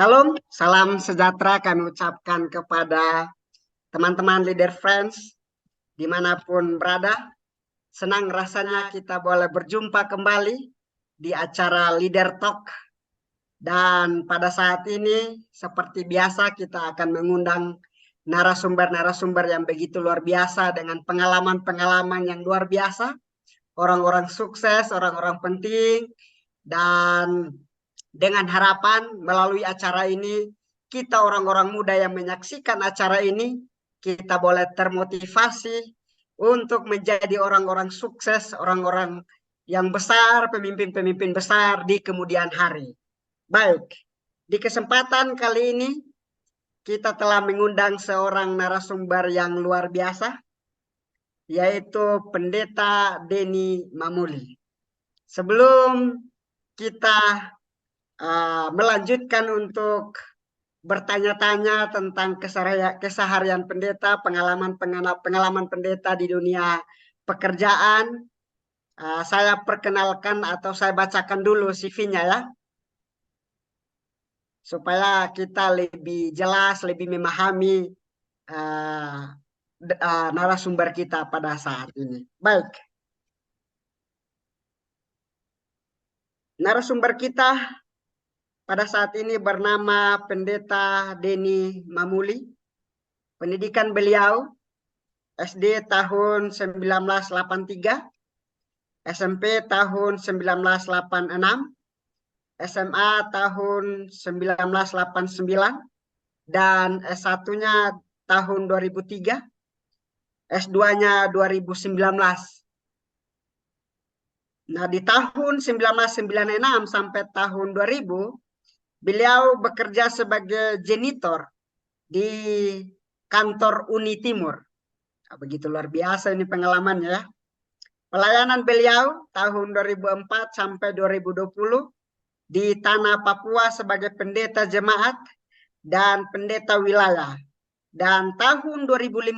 Shalom, salam sejahtera kami ucapkan kepada teman-teman Leader Friends dimanapun berada. Senang rasanya kita boleh berjumpa kembali di acara Leader Talk. Dan pada saat ini seperti biasa kita akan mengundang narasumber-narasumber yang begitu luar biasa dengan pengalaman-pengalaman yang luar biasa. Orang-orang sukses, orang-orang penting, dan dengan harapan melalui acara ini, kita orang-orang muda yang menyaksikan acara ini, kita boleh termotivasi untuk menjadi orang-orang sukses, orang-orang yang besar, pemimpin-pemimpin besar di kemudian hari. Baik, di kesempatan kali ini, kita telah mengundang seorang narasumber yang luar biasa, yaitu Pendeta Denny Mamuli. Sebelum kita melanjutkan untuk bertanya-tanya tentang keseharian pendeta, pengalaman pendeta di dunia pekerjaan, saya perkenalkan atau saya bacakan dulu CV-nya ya, supaya kita lebih jelas, lebih memahami narasumber kita pada saat ini. Baik, narasumber kita pada saat ini bernama Pendeta Denny Mamuli. Pendidikan beliau SD tahun 1983, SMP tahun 1986, SMA tahun 1989, dan S1-nya tahun 2003, S2-nya 2019. Nah, di tahun 1996 sampai tahun 2000, beliau bekerja sebagai janitor di kantor Uni Timur. Nah, begitu luar biasa ini pengalamannya ya. Pelayanan beliau tahun 2004 sampai 2020 di tanah Papua sebagai pendeta jemaat dan pendeta wilayah. Dan tahun 2015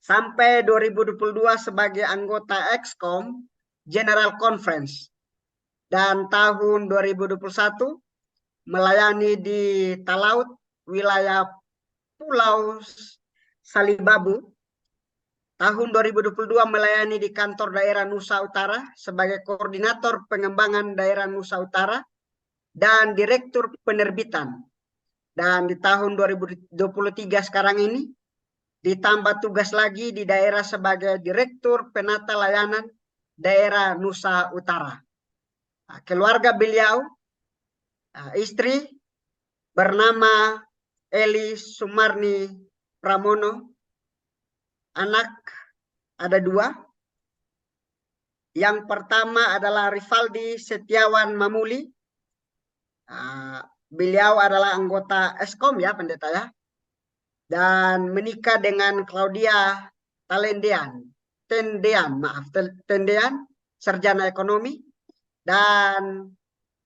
sampai 2022 sebagai anggota Excom General Conference. Dan tahun 2021 melayani di Talaut, wilayah Pulau Salibabu. Tahun 2022 melayani di kantor daerah Nusa Utara sebagai koordinator pengembangan daerah Nusa Utara dan direktur penerbitan. Dan di tahun 2023 sekarang ini ditambah tugas lagi di daerah sebagai direktur penata layanan daerah Nusa Utara. Keluarga beliau, istri bernama Eli Sumarni Pramono, anak ada 2. Yang pertama adalah Rivaldi Setiawan Mamuli. Beliau adalah anggota Eskom ya, pendeta ya. Dan menikah dengan Claudia Tendean, sarjana ekonomi. Dan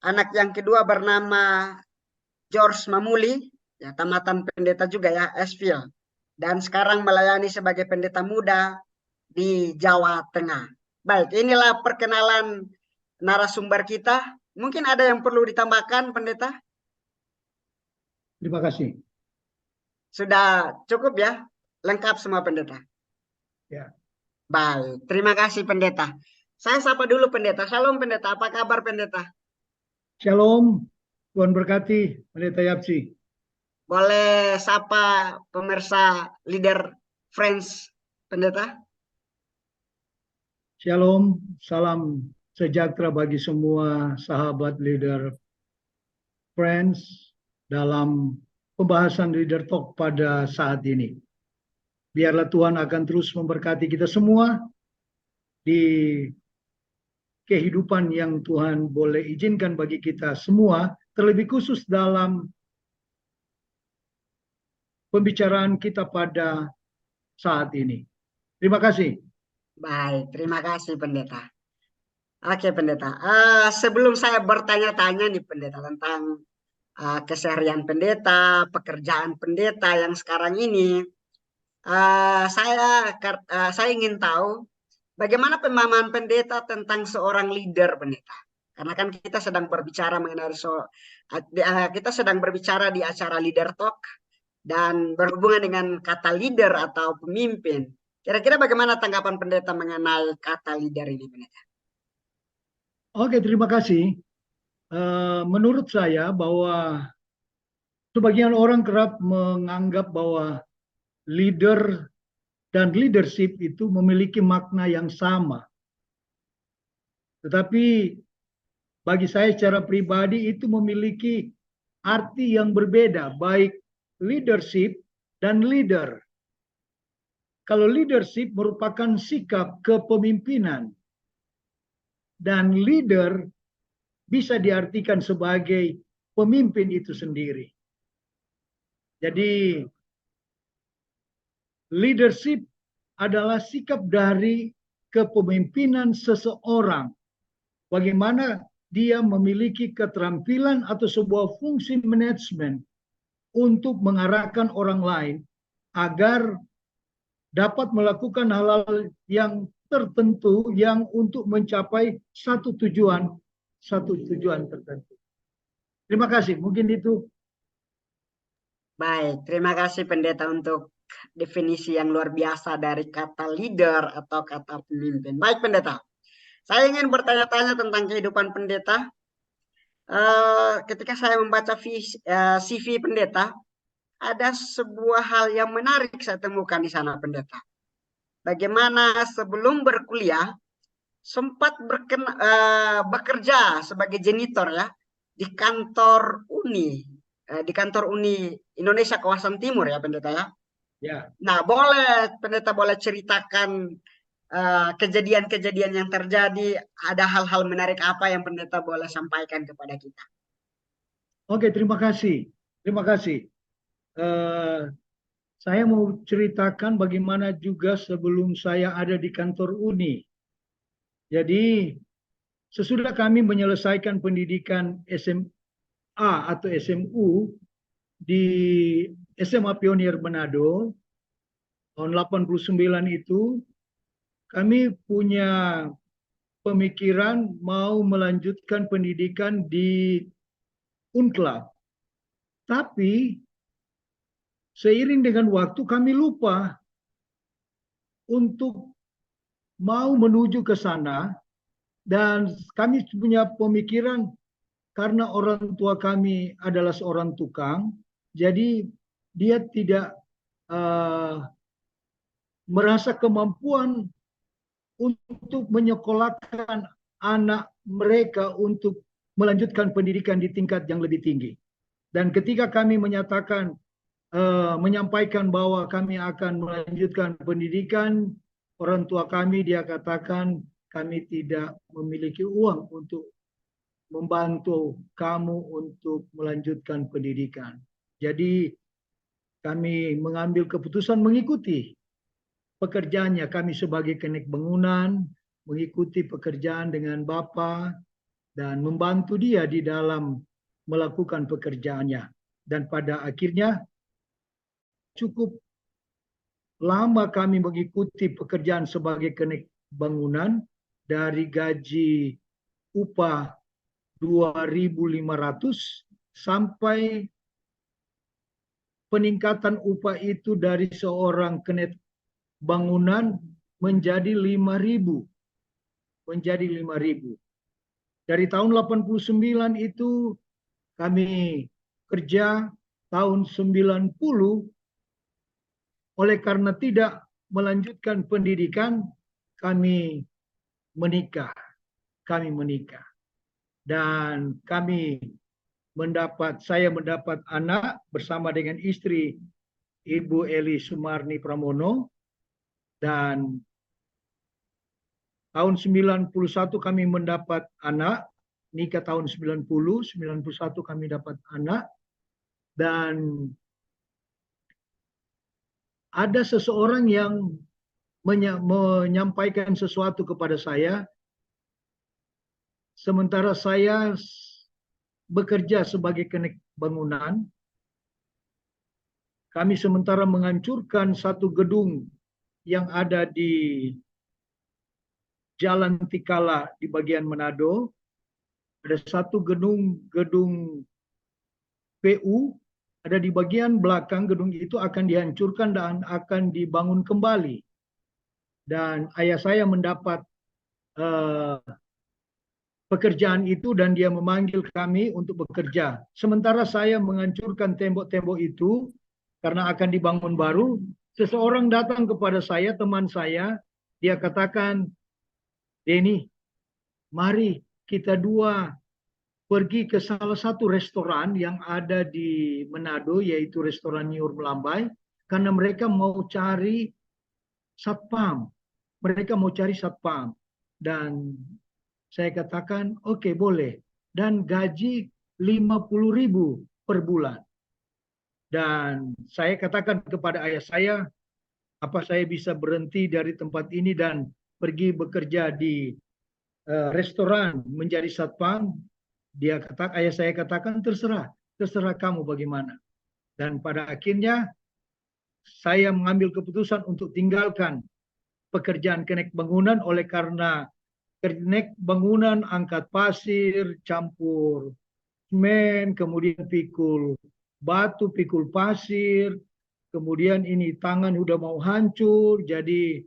anak yang kedua bernama George Mamuli, ya, tamatan pendeta juga ya, Asheville. Dan sekarang melayani sebagai pendeta muda di Jawa Tengah. Baik, inilah perkenalan narasumber kita. Mungkin ada yang perlu ditambahkan, pendeta? Terima kasih. Sudah cukup ya? Lengkap semua, pendeta? Ya. Baik, terima kasih, pendeta. Saya sapa dulu, pendeta. Shalom, pendeta. Apa kabar, pendeta? Shalom, Tuhan berkati, Pendeta Yapsi. Boleh sapa pemirsa Leader Friends, pendeta? Shalom, salam sejahtera bagi semua sahabat Leader Friends dalam pembahasan Leader Talk pada saat ini. Biarlah Tuhan akan terus memberkati kita semua di kehidupan yang Tuhan boleh izinkan bagi kita semua, terlebih khusus dalam pembicaraan kita pada saat ini. Terima kasih. Baik, terima kasih, pendeta. Oke, pendeta. Sebelum saya bertanya-tanya nih, pendeta, tentang keseharian pendeta, pekerjaan pendeta yang sekarang ini, saya ingin tahu bagaimana pemahaman pendeta tentang seorang leader, pendeta. Karena kan kita sedang berbicara mengenai kita sedang berbicara di acara Leader Talk dan berhubungan dengan kata leader atau pemimpin. Kira-kira bagaimana tanggapan pendeta mengenai kata leader ini, pendeta? Oke, terima kasih. Menurut saya bahwa sebagian orang kerap menganggap bahwa leader dan leadership itu memiliki makna yang sama. Tetapi bagi saya secara pribadi itu memiliki arti yang berbeda, baik leadership dan leader. Kalau leadership merupakan sikap kepemimpinan dan leader bisa diartikan sebagai pemimpin itu sendiri. Jadi leadership adalah sikap dari kepemimpinan seseorang. Bagaimana dia memiliki keterampilan atau sebuah fungsi manajemen untuk mengarahkan orang lain agar dapat melakukan hal-hal yang tertentu yang untuk mencapai satu tujuan tertentu. Terima kasih. Mungkin itu. Baik, terima kasih pendeta untuk definisi yang luar biasa dari kata leader atau kata pemimpin. Baik pendeta, saya ingin bertanya-tanya tentang kehidupan pendeta. Ketika saya membaca CV pendeta, ada sebuah hal yang menarik saya temukan di sana pendeta. Bagaimana sebelum berkuliah sempat bekerja sebagai janitor ya di kantor Uni Indonesia kawasan Timur ya pendeta ya. Ya. Nah, pendeta boleh ceritakan kejadian-kejadian yang terjadi, ada hal-hal menarik apa yang pendeta boleh sampaikan kepada kita? Oke, terima kasih. Terima kasih. Saya mau ceritakan bagaimana juga sebelum saya ada di kantor Uni. Jadi sesudah kami menyelesaikan pendidikan SMA atau SMU di SMA Pionir Manado tahun 89 itu, kami punya pemikiran mau melanjutkan pendidikan di Unclad. Tapi seiring dengan waktu kami lupa untuk mau menuju ke sana, dan kami punya pemikiran karena orang tua kami adalah seorang tukang, jadi dia tidak merasa kemampuan untuk menyekolahkan anak mereka untuk melanjutkan pendidikan di tingkat yang lebih tinggi. Dan ketika kami menyampaikan bahwa kami akan melanjutkan pendidikan, orang tua kami dia katakan kami tidak memiliki uang untuk membantu kamu untuk melanjutkan pendidikan. Jadi kami mengambil keputusan mengikuti pekerjaannya. Kami sebagai kenek bangunan mengikuti pekerjaan dengan Bapak dan membantu dia di dalam melakukan pekerjaannya. Dan pada akhirnya cukup lama kami mengikuti pekerjaan sebagai kenek bangunan, dari gaji upah 2.500 sampai peningkatan upah itu dari seorang kenek bangunan menjadi 5.000. Menjadi 5.000. Dari tahun 89 itu kami kerja, tahun 90 oleh karena tidak melanjutkan pendidikan kami menikah. Dan saya mendapat anak bersama dengan istri Ibu Eli Sumarni Pramono, dan tahun 91 kami mendapat anak, nikah tahun 91 kami dapat anak, dan ada seseorang yang menyampaikan sesuatu kepada saya, sementara saya bekerja sebagai kenek bangunan, kami sementara menghancurkan satu gedung yang ada di Jalan Tikala di bagian Manado, Ada satu gedung PU, ada di bagian belakang gedung itu akan dihancurkan dan akan dibangun kembali. Dan ayah saya mendapat pekerjaan itu dan dia memanggil kami untuk bekerja. Sementara saya menghancurkan tembok-tembok itu karena akan dibangun baru, seseorang datang kepada saya, teman saya, dia katakan, Denny, mari kita dua pergi ke salah satu restoran yang ada di Manado, yaitu restoran Nyur Melambai, karena mereka mau cari satpam. Mereka mau cari satpam. Dan saya katakan, oke, boleh. Dan gaji 50.000 per bulan. Dan saya katakan kepada ayah saya, apa saya bisa berhenti dari tempat ini dan pergi bekerja di restoran menjadi satpam? Ayah saya katakan, terserah kamu bagaimana. Dan pada akhirnya saya mengambil keputusan untuk tinggalkan pekerjaan kenek bangunan oleh karena kenek bangunan angkat pasir, campur semen, kemudian pikul batu, pikul pasir, kemudian ini tangan udah mau hancur, jadi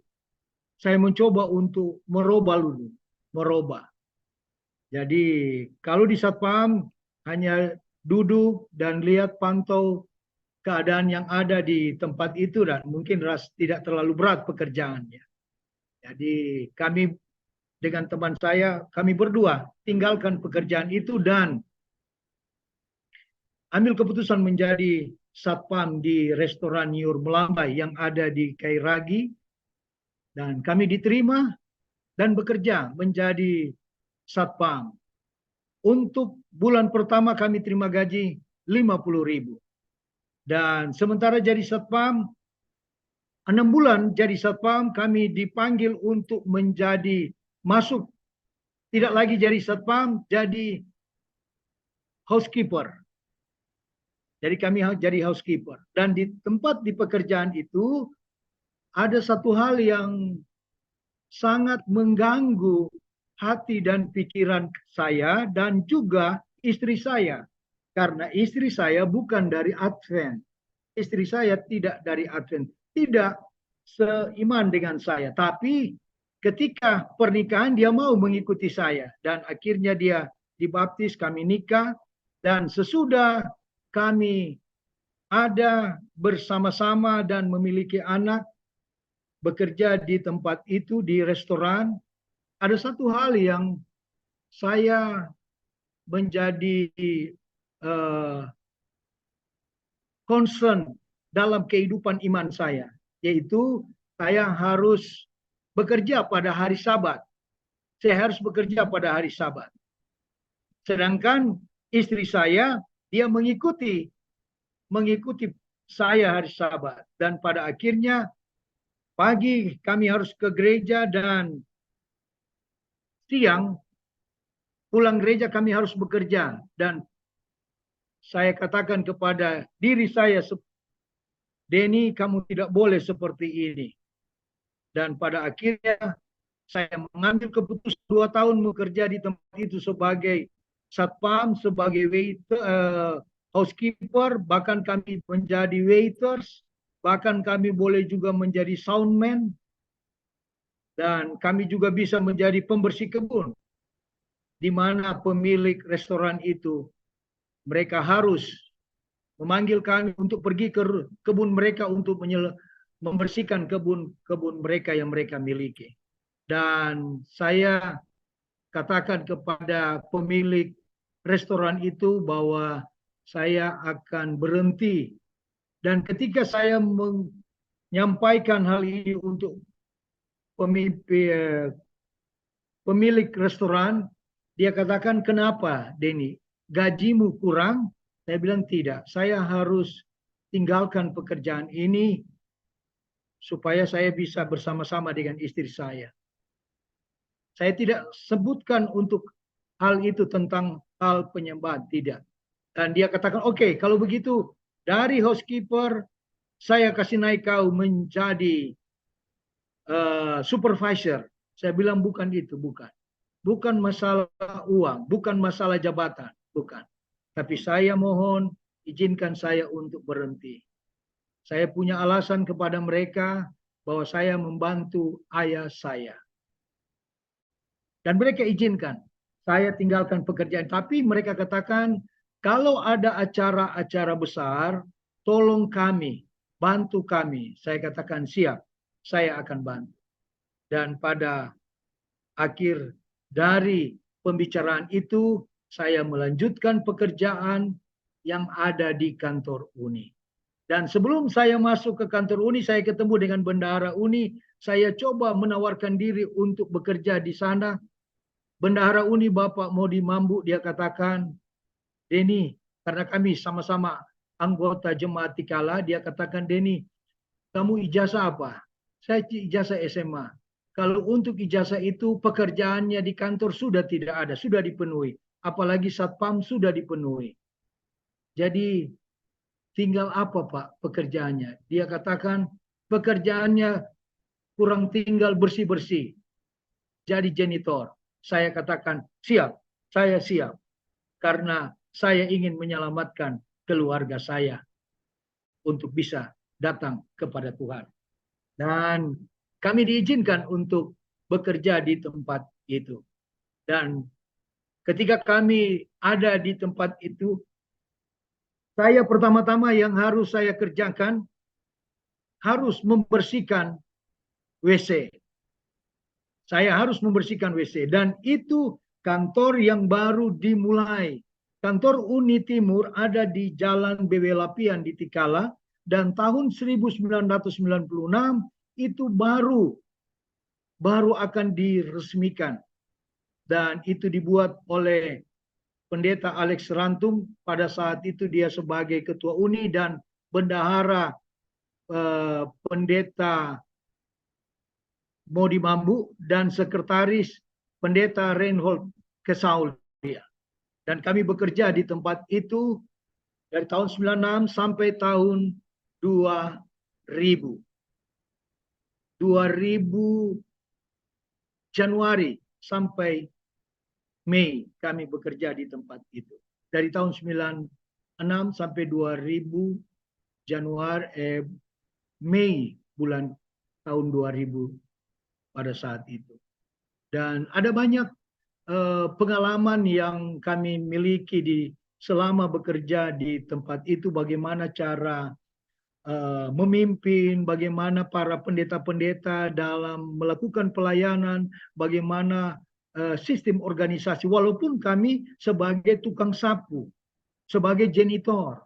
saya mencoba untuk merubah. Jadi kalau di satpam hanya duduk dan lihat pantau keadaan yang ada di tempat itu dan mungkin tidak terlalu berat pekerjaannya. Jadi kami dengan teman saya, kami berdua tinggalkan pekerjaan itu dan ambil keputusan menjadi satpam di restoran Nyur Melambai yang ada di Kairagi. Dan kami diterima dan bekerja menjadi satpam. Untuk bulan pertama kami terima gaji 50.000. Dan sementara jadi satpam, 6 bulan jadi satpam, kami dipanggil untuk masuk. Tidak lagi jadi satpam, jadi housekeeper. Jadi kami jadi housekeeper. Dan di tempat di pekerjaan itu, ada satu hal yang sangat mengganggu hati dan pikiran saya dan juga istri saya. Karena istri saya bukan dari Advent. Istri saya tidak dari Advent. Tidak seiman dengan saya. Tapi ketika pernikahan dia mau mengikuti saya. Dan akhirnya dia dibaptis, kami nikah. Dan sesudah kami ada bersama-sama dan memiliki anak, bekerja di tempat itu, di restoran, ada satu hal yang saya menjadi concern dalam kehidupan iman saya, yaitu saya harus bekerja pada hari Sabat. Saya harus bekerja pada hari Sabat. Sedangkan istri saya, dia mengikuti saya hari Sabat. Dan pada akhirnya pagi kami harus ke gereja dan siang pulang gereja kami harus bekerja. Dan saya katakan kepada diri saya, Denny, kamu tidak boleh seperti ini. Dan pada akhirnya saya mengambil keputusan 2 tahun bekerja di tempat itu sebagai satpam, sebagai waiter, housekeeper, bahkan kami menjadi waiters, bahkan kami boleh juga menjadi soundman, dan kami juga bisa menjadi pembersih kebun, di mana pemilik restoran itu mereka harus memanggil kami untuk pergi ke kebun mereka untuk membersihkan kebun mereka yang mereka miliki. Dan saya katakan kepada pemilik restoran itu bahwa saya akan berhenti. Dan ketika saya menyampaikan hal ini untuk pemilik restoran, dia katakan, kenapa Denny? Gajimu kurang? Saya bilang tidak, saya harus tinggalkan pekerjaan ini supaya saya bisa bersama-sama dengan istri saya. Saya tidak sebutkan untuk hal itu tentang hal penyembahan, tidak. Dan dia katakan, oke, kalau begitu dari housekeeper saya kasih naik kau menjadi supervisor. Saya bilang bukan itu, bukan. bukan masalah uang, bukan masalah jabatan, bukan. Tapi saya mohon izinkan saya untuk berhenti. Saya punya alasan kepada mereka bahwa saya membantu ayah saya. Dan mereka izinkan saya tinggalkan pekerjaan. Tapi mereka katakan, kalau ada acara-acara besar, tolong kami, bantu kami. Saya katakan siap, saya akan bantu. Dan pada akhir dari pembicaraan itu, saya melanjutkan pekerjaan yang ada di kantor Uni. Dan sebelum saya masuk ke kantor Uni, saya ketemu dengan bendahara Uni. Saya coba menawarkan diri untuk bekerja di sana. Bendahara Uni Bapak Modi Mambu, dia katakan, Denny, karena kami sama-sama anggota jemaat Tikala, dia katakan, Denny, kamu ijazah apa? Saya ijazah SMA. Kalau untuk ijazah itu pekerjaannya di kantor sudah tidak ada, sudah dipenuhi. Apalagi satpam sudah dipenuhi. Jadi tinggal apa Pak pekerjaannya? Dia katakan pekerjaannya kurang tinggal bersih-bersih. Jadi janitor. Saya katakan siap, saya siap. Karena saya ingin menyelamatkan keluarga saya untuk bisa datang kepada Tuhan. Dan kami diizinkan untuk bekerja di tempat itu. Dan ketika kami ada di tempat itu, saya pertama-tama yang harus saya kerjakan, harus membersihkan WC. Saya harus membersihkan WC. Dan itu kantor yang baru dimulai. Kantor Uni Timur ada di Jalan BW Lapian di Tikala. Dan tahun 1996 itu baru akan diresmikan. Dan itu dibuat oleh Pendeta Alex Rantum. Pada saat itu dia sebagai ketua Uni dan bendahara Pendeta Modi Mambu dan sekretaris Pendeta Reinhold Kesaulia. Dan kami bekerja di tempat itu dari tahun 96 sampai tahun 2000. 2000 Januari sampai Mei kami bekerja di tempat itu. Dari tahun 96 sampai 2000 Januari Mei bulan tahun 2000 pada saat itu. Dan ada banyak pengalaman yang kami miliki selama bekerja di tempat itu, bagaimana cara memimpin, bagaimana para pendeta-pendeta dalam melakukan pelayanan, bagaimana sistem organisasi, walaupun kami sebagai tukang sapu, sebagai janitor.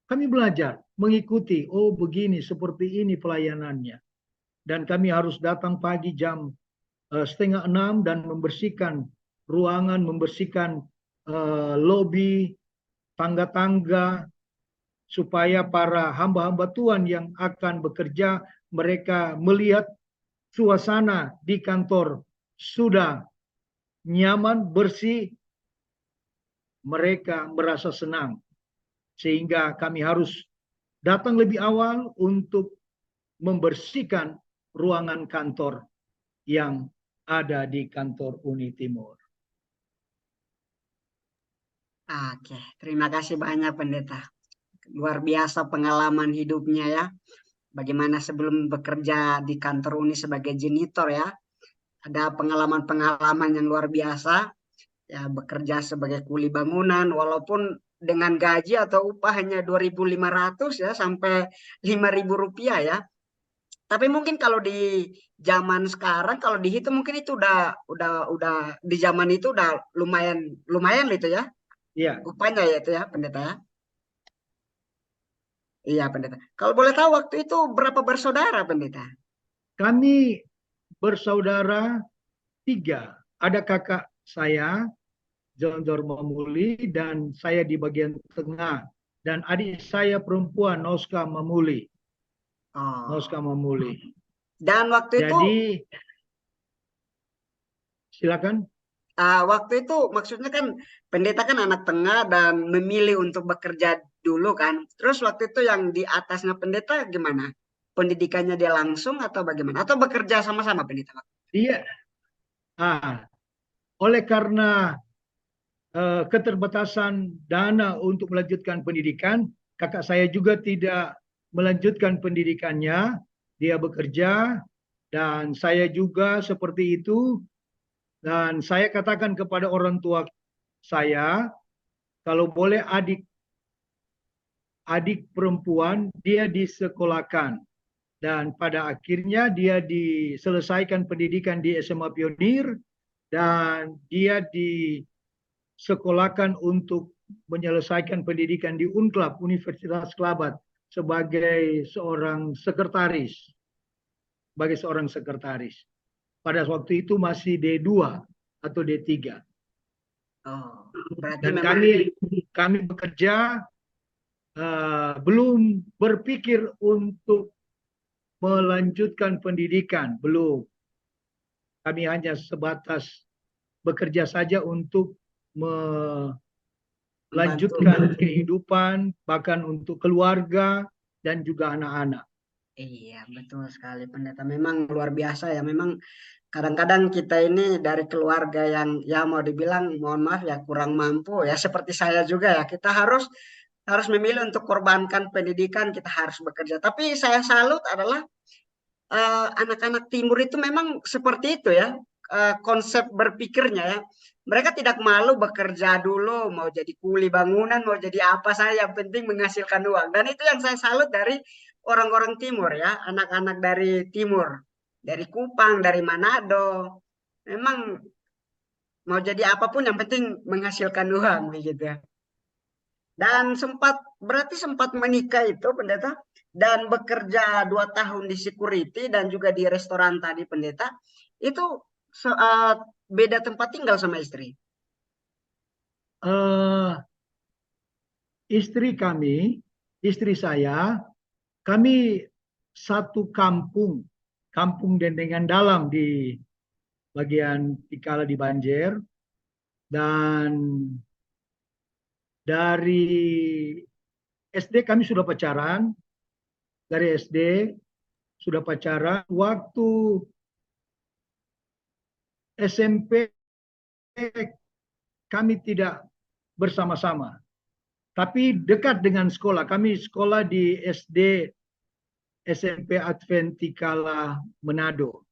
Kami belajar mengikuti, oh begini, seperti ini pelayanannya. Dan kami harus datang pagi jam 5:30 dan membersihkan ruangan, membersihkan lobi, tangga-tangga, supaya para hamba-hamba Tuhan yang akan bekerja, mereka melihat suasana di kantor sudah nyaman, bersih, mereka merasa senang. Sehingga kami harus datang lebih awal untuk membersihkan ruangan kantor yang ada di kantor Uni Timur. Oke, terima kasih banyak Pendeta. Luar biasa pengalaman hidupnya ya. Bagaimana sebelum bekerja di kantor Uni sebagai janitor ya. Ada pengalaman-pengalaman yang luar biasa. Ya, bekerja sebagai kuli bangunan walaupun dengan gaji atau upah hanya 2.500 ya sampai 5.000 rupiah ya. Tapi mungkin kalau di zaman sekarang kalau dihitung mungkin itu udah di zaman itu udah lumayan gitu ya. Iya. Upahnya ya itu ya Pendeta ya. Iya Pendeta. Kalau boleh tahu waktu itu berapa bersaudara Pendeta? Kami bersaudara 3. Ada kakak saya, John Dor Mamuli, dan saya di bagian tengah. Dan adik saya perempuan, Noska Mamuli. Oh. Noska Mamuli. Dan waktu itu, Jadi, silakan. waktu itu maksudnya kan Pendeta kan anak tengah dan memilih untuk bekerja dulu kan. Terus waktu itu yang di atasnya Pendeta gimana? Pendidikannya dia langsung atau bagaimana? Atau bekerja sama-sama Pendeta? Dia oleh karena keterbatasan dana untuk melanjutkan pendidikan, kakak saya juga tidak melanjutkan pendidikannya. Dia bekerja dan saya juga seperti itu. Dan saya katakan kepada orang tua saya, kalau boleh adik perempuan dia disekolahkan. Dan pada akhirnya dia diselesaikan pendidikan di SMA Pionir dan dia disekolahkan untuk menyelesaikan pendidikan di Unclub Universitas Kelabat sebagai seorang sekretaris. Pada waktu itu masih D2 atau D3. Oh, berarti Dan memang kami bekerja, belum berpikir untuk melanjutkan pendidikan, belum. Kami hanya sebatas bekerja saja untuk melanjutkan kehidupan, bahkan untuk keluarga dan juga anak-anak. iya, betul sekali pendeta. Memang luar biasa ya. Memang kadang-kadang kita ini dari keluarga yang ya mau dibilang mohon maaf ya kurang mampu ya seperti saya juga ya. Kita harus memilih untuk korbankan pendidikan, kita harus bekerja. Tapi saya salut adalah anak-anak timur itu memang seperti itu ya, konsep berpikirnya ya. Mereka tidak malu bekerja dulu, mau jadi kuli bangunan, mau jadi apa saja, yang penting menghasilkan uang. Dan itu yang saya salut dari orang-orang timur ya, anak-anak dari timur, dari Kupang, dari Manado. Memang mau jadi apapun yang penting menghasilkan uang begitu. Dan berarti sempat menikah itu pendeta dan bekerja 2 tahun di security dan juga di restoran tadi pendeta itu beda tempat tinggal sama istri. Uh, istri saya, kami satu kampung Dendengan Dalam di bagian Tikala di Banjer. Dan dari SD kami sudah pacaran, dari SD sudah pacaran. Waktu SMP kami tidak bersama-sama, tapi dekat dengan sekolah. Kami sekolah di SD SMP Advent Tikala Manado.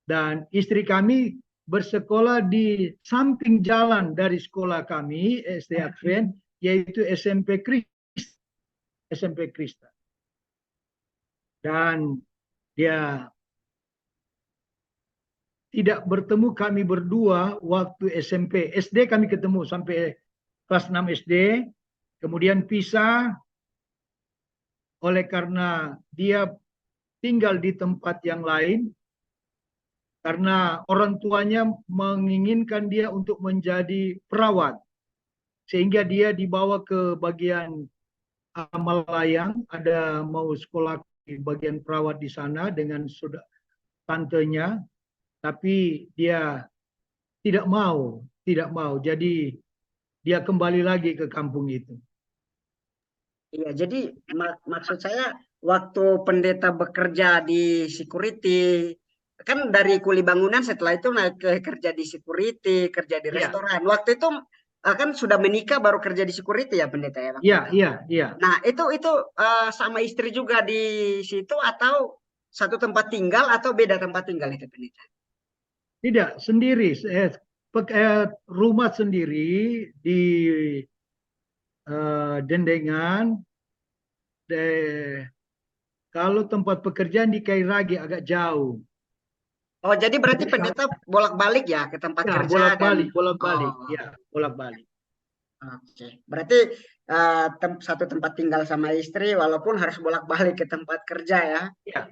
Dan istri kami bersekolah di samping jalan dari sekolah kami, SD Advent, yaitu SMP Kristen. Dan dia tidak bertemu kami berdua waktu SMP. SD kami ketemu sampai kelas 6 SD, kemudian pisah oleh karena dia tinggal di tempat yang lain, karena orang tuanya menginginkan dia untuk menjadi perawat, sehingga dia dibawa ke bagian Malayang, ada mau sekolah di bagian perawat di sana dengan tantenya, tapi dia tidak mau. Jadi dia kembali lagi ke kampung itu. Iya, jadi maksud saya waktu pendeta bekerja di security, kan dari kuli bangunan setelah itu naik ke kerja di security, kerja di Iya, restoran. Waktu itu kan sudah menikah baru kerja di security ya pendeta ya waktu iya, itu. iya. Nah, itu sama istri juga di situ atau satu tempat tinggal atau beda tempat tinggal itu pendeta? Tidak, sendiri. Rumah sendiri di Dendengan. Kalau tempat pekerjaan di Kairagi agak jauh. Oh, jadi berarti pendeta bolak-balik ya ke tempat Ya, kerja dan bolak-balik. oh, Ya, bolak-balik. oke. Berarti satu tempat tinggal sama istri walaupun harus bolak-balik ke tempat kerja ya. Ya,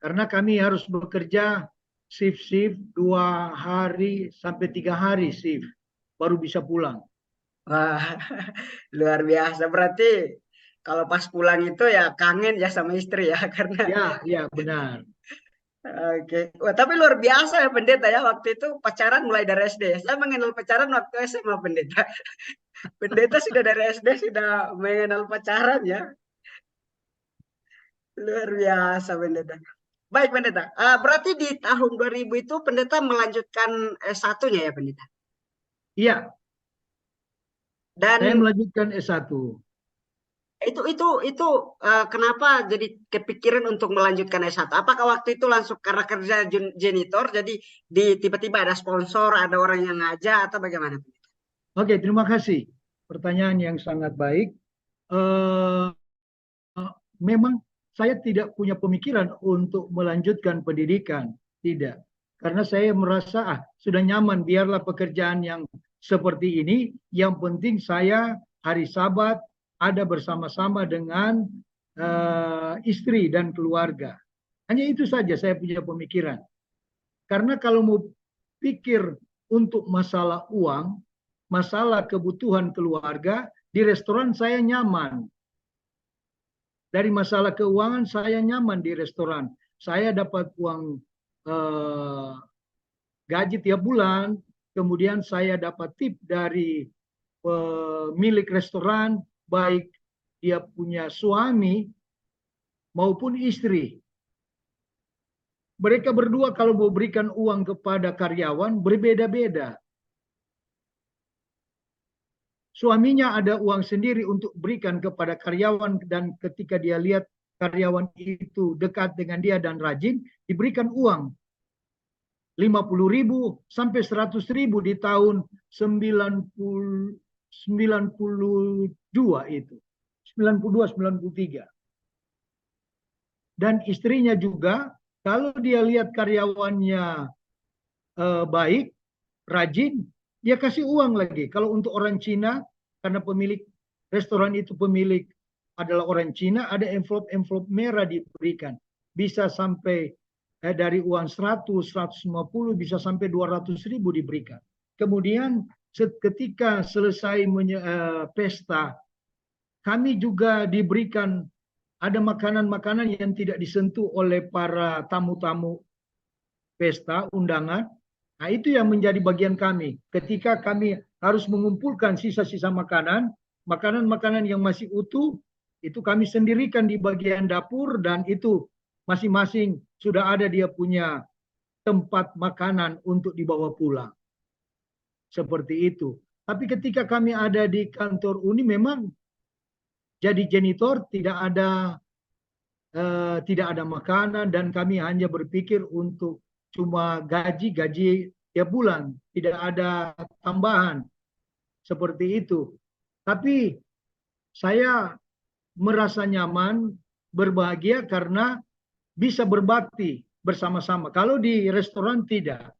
karena kami harus bekerja shift 2 hari sampai 3 hari shift, baru bisa pulang. Wah, luar biasa. Berarti kalau pas pulang itu ya kangen ya sama istri ya karena Ya, benar. oke. Wah, tapi luar biasa ya pendeta ya waktu itu pacaran mulai dari SD. Saya mengenal pacaran waktu SMA pendeta. Pendeta sudah dari SD sudah mengenal pacaran ya. Luar biasa pendeta. Baik pendeta. Berarti di tahun 2000 itu pendeta melanjutkan S1-nya ya pendeta. Iya, Dan saya melanjutkan S1. itu kenapa jadi kepikiran untuk melanjutkan S1? Apakah waktu itu langsung karena kerja janitor, jadi tiba-tiba ada sponsor, ada orang yang ngajak atau bagaimana? Oke, terima kasih. Pertanyaan yang sangat baik. Eh, Memang saya tidak punya pemikiran untuk melanjutkan pendidikan, tidak. Karena saya merasa sudah nyaman, biarlah pekerjaan yang seperti ini. Yang penting saya hari Sabat ada bersama-sama dengan istri dan keluarga. Hanya itu saja saya punya pemikiran. Karena kalau mau pikir untuk masalah uang, masalah kebutuhan keluarga, di restoran saya nyaman. Dari masalah keuangan saya nyaman di restoran. Saya dapat uang gaji tiap bulan, kemudian saya dapat tip dari pemilik restoran, baik dia punya suami maupun istri. Mereka berdua kalau mau berikan uang kepada karyawan berbeda-beda. Suaminya ada uang sendiri untuk berikan kepada karyawan, dan ketika dia lihat karyawan itu dekat dengan dia dan rajin, diberikan uang 50.000 sampai 100.000 di tahun 92 itu. 92-93. Dan istrinya juga, kalau dia lihat karyawannya baik, rajin, dia kasih uang lagi. Kalau untuk orang Cina, karena pemilik restoran itu pemilik adalah orang Cina, ada envelope merah diberikan. Bisa sampai dari uang 100, 150, bisa sampai 200.000 diberikan. Kemudian ketika selesai pesta, kami juga diberikan ada makanan-makanan yang tidak disentuh oleh para tamu-tamu pesta, undangan. Nah, itu yang menjadi bagian kami. Ketika kami harus mengumpulkan sisa-sisa makanan, makanan-makanan yang masih utuh, itu kami sendirikan di bagian dapur, dan itu masing-masing sudah ada dia punya tempat makanan untuk dibawa pulang. Seperti itu. Tapi ketika kami ada di kantor Uni, memang jadi janitor tidak ada makanan, dan kami hanya berpikir untuk cuma gaji tiap bulan, tidak ada tambahan seperti itu. Tapi saya merasa nyaman, berbahagia karena bisa berbakti bersama-sama. Kalau di restoran tidak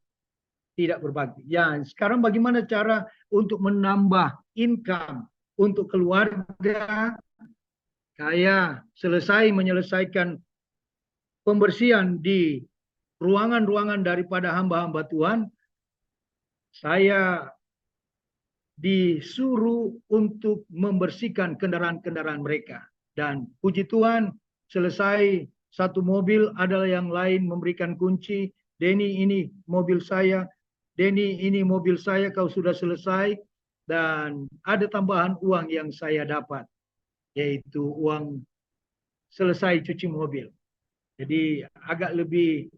berbakti. Ya, sekarang bagaimana cara untuk menambah income untuk keluarga? Saya menyelesaikan pembersihan di ruangan-ruangan daripada hamba-hamba Tuhan. Saya disuruh untuk membersihkan kendaraan-kendaraan mereka. Dan puji Tuhan, selesai satu mobil, adalah yang lain memberikan kunci. Denny, ini mobil saya. Denny, ini mobil saya, kau sudah selesai. Dan ada tambahan uang yang saya dapat, yaitu uang selesai cuci mobil. Jadi agak lebih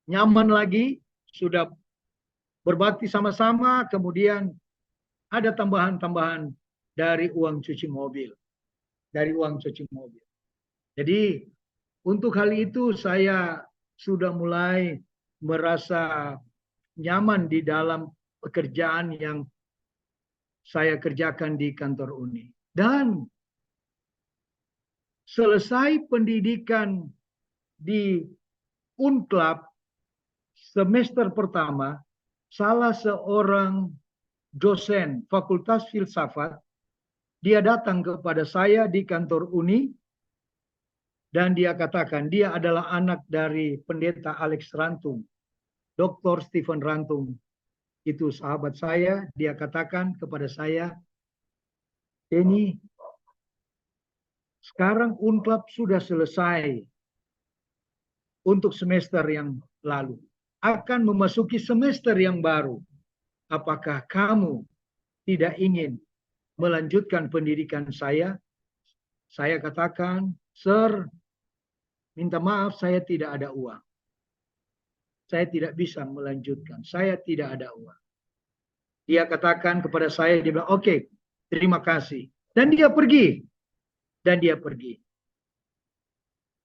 nyaman lagi, sudah berbakti sama-sama, kemudian ada tambahan-tambahan dari uang cuci mobil. Jadi untuk hal itu saya sudah mulai merasa nyaman di dalam pekerjaan yang saya kerjakan di kantor Uni. Dan selesai pendidikan di Unclub semester pertama, salah seorang dosen Fakultas Filsafat, dia datang kepada saya di kantor Uni, dan dia katakan dia adalah anak dari pendeta Alex Rantung, Dr. Stephen Rantung. Itu sahabat saya. Dia katakan kepada saya, Denny, sekarang Unclub sudah selesai untuk semester yang lalu. Akan memasuki semester yang baru. Apakah kamu tidak ingin melanjutkan pendidikan saya? Saya katakan, Sir, minta maaf, saya tidak ada uang. Saya tidak bisa melanjutkan. Saya tidak ada uang. Dia katakan kepada saya, dia bilang, oke, terima kasih. Dan dia pergi. Dan dia pergi.